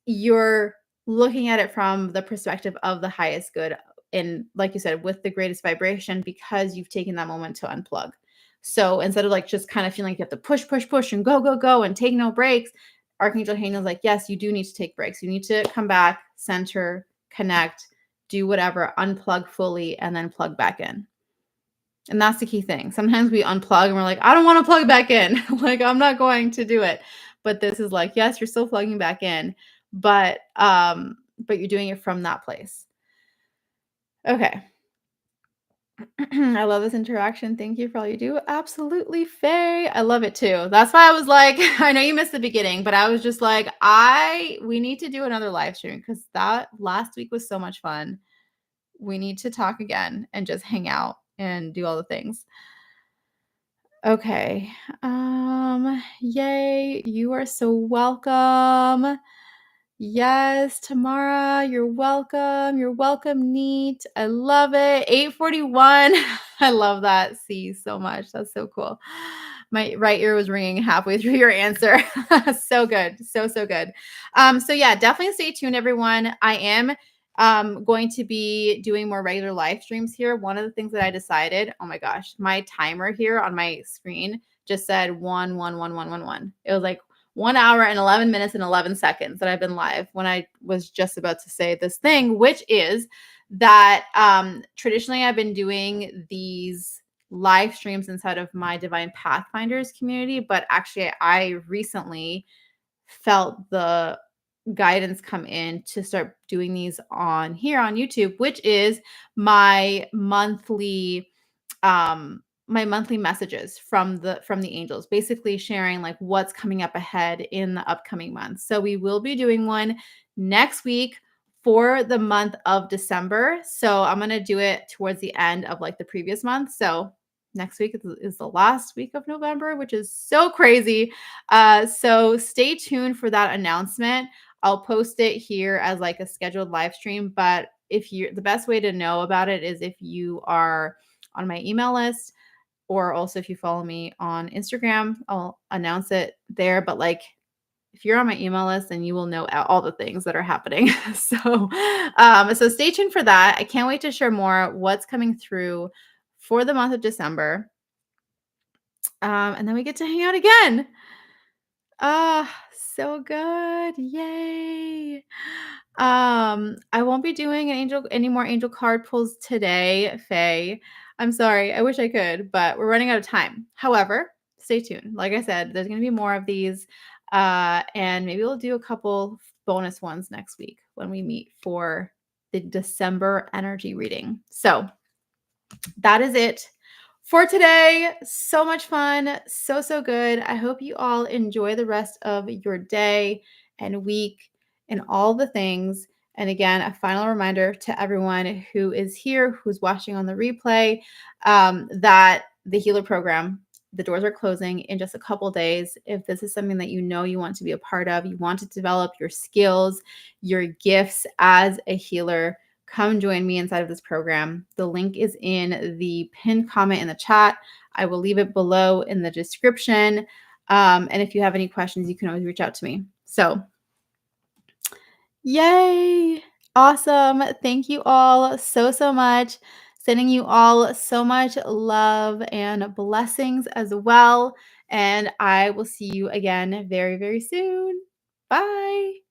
Speaker 1: you're looking at it from the perspective of the highest good, and like you said, with the greatest vibration, because you've taken that moment to unplug. So instead of like just kind of feeling like you have to push, push, push and go, go, go and take no breaks, Archangel Haniel's like, yes, you do need to take breaks. You need to come back, center, connect, do whatever, unplug fully, and then plug back in. And that's the key thing. Sometimes we unplug and we're like, I don't want to plug back in. Like, I'm not going to do it. But this is like, yes, you're still plugging back in, but you're doing it from that place. Okay. I love this interaction. Thank you for all you do. Absolutely, Faye. I love it too. That's why I was like, I know you missed the beginning, but I was just like, we need to do another live stream, because that last week was so much fun. We need to talk again and just hang out and do all the things. Okay. Yay. You are so welcome. Yes, Tamara, you're welcome. You're welcome, Neat. I love it. 841. I love that. See so much. That's so cool. My right ear was ringing halfway through your answer. So good. So good. So yeah, definitely stay tuned, everyone. I am going to be doing more regular live streams here. One of the things that I decided, oh my gosh, my timer here on my screen just said 1 1 1 1 1 1. It was like 1 hour and 11 minutes and 11 seconds that I've been live, when I was just about to say this thing, which is that traditionally I've been doing these live streams inside of my Divine Pathfinders community, but actually I recently felt the guidance come in to start doing these on here on YouTube, which is my monthly messages from the angels, basically sharing like what's coming up ahead in the upcoming months. So we will be doing one next week for the month of December. So I'm going to do it towards the end of like the previous month. So next week is the last week of November, which is so crazy. So stay tuned for that announcement. I'll post it here as like a scheduled live stream, but the best way to know about it is if you are on my email list, or also if you follow me on Instagram, I'll announce it there. But like, if you're on my email list, then you will know all the things that are happening. So stay tuned for that. I can't wait to share more what's coming through for the month of December. And then we get to hang out again. So good. Yay. I won't be doing any more angel card pulls today, Faye. I'm sorry. I wish I could, but we're running out of time. However, stay tuned. Like I said, there's going to be more of these. And maybe we'll do a couple bonus ones next week when we meet for the December energy reading. So that is it for today. So much fun. So good. I hope you all enjoy the rest of your day and week and all the things. And again, a final reminder to everyone who is here, who's watching on the replay, that the healer program, the doors are closing in just a couple days. If this is something that you want to be a part of, you want to develop your skills, your gifts as a healer, come join me inside of this program. The link is in the pinned comment in the chat. I will leave it below in the description. And if you have any questions, you can always reach out to me. So, yay. Awesome. Thank you all so much. Sending you all so much love and blessings as well. And I will see you again very soon. Bye.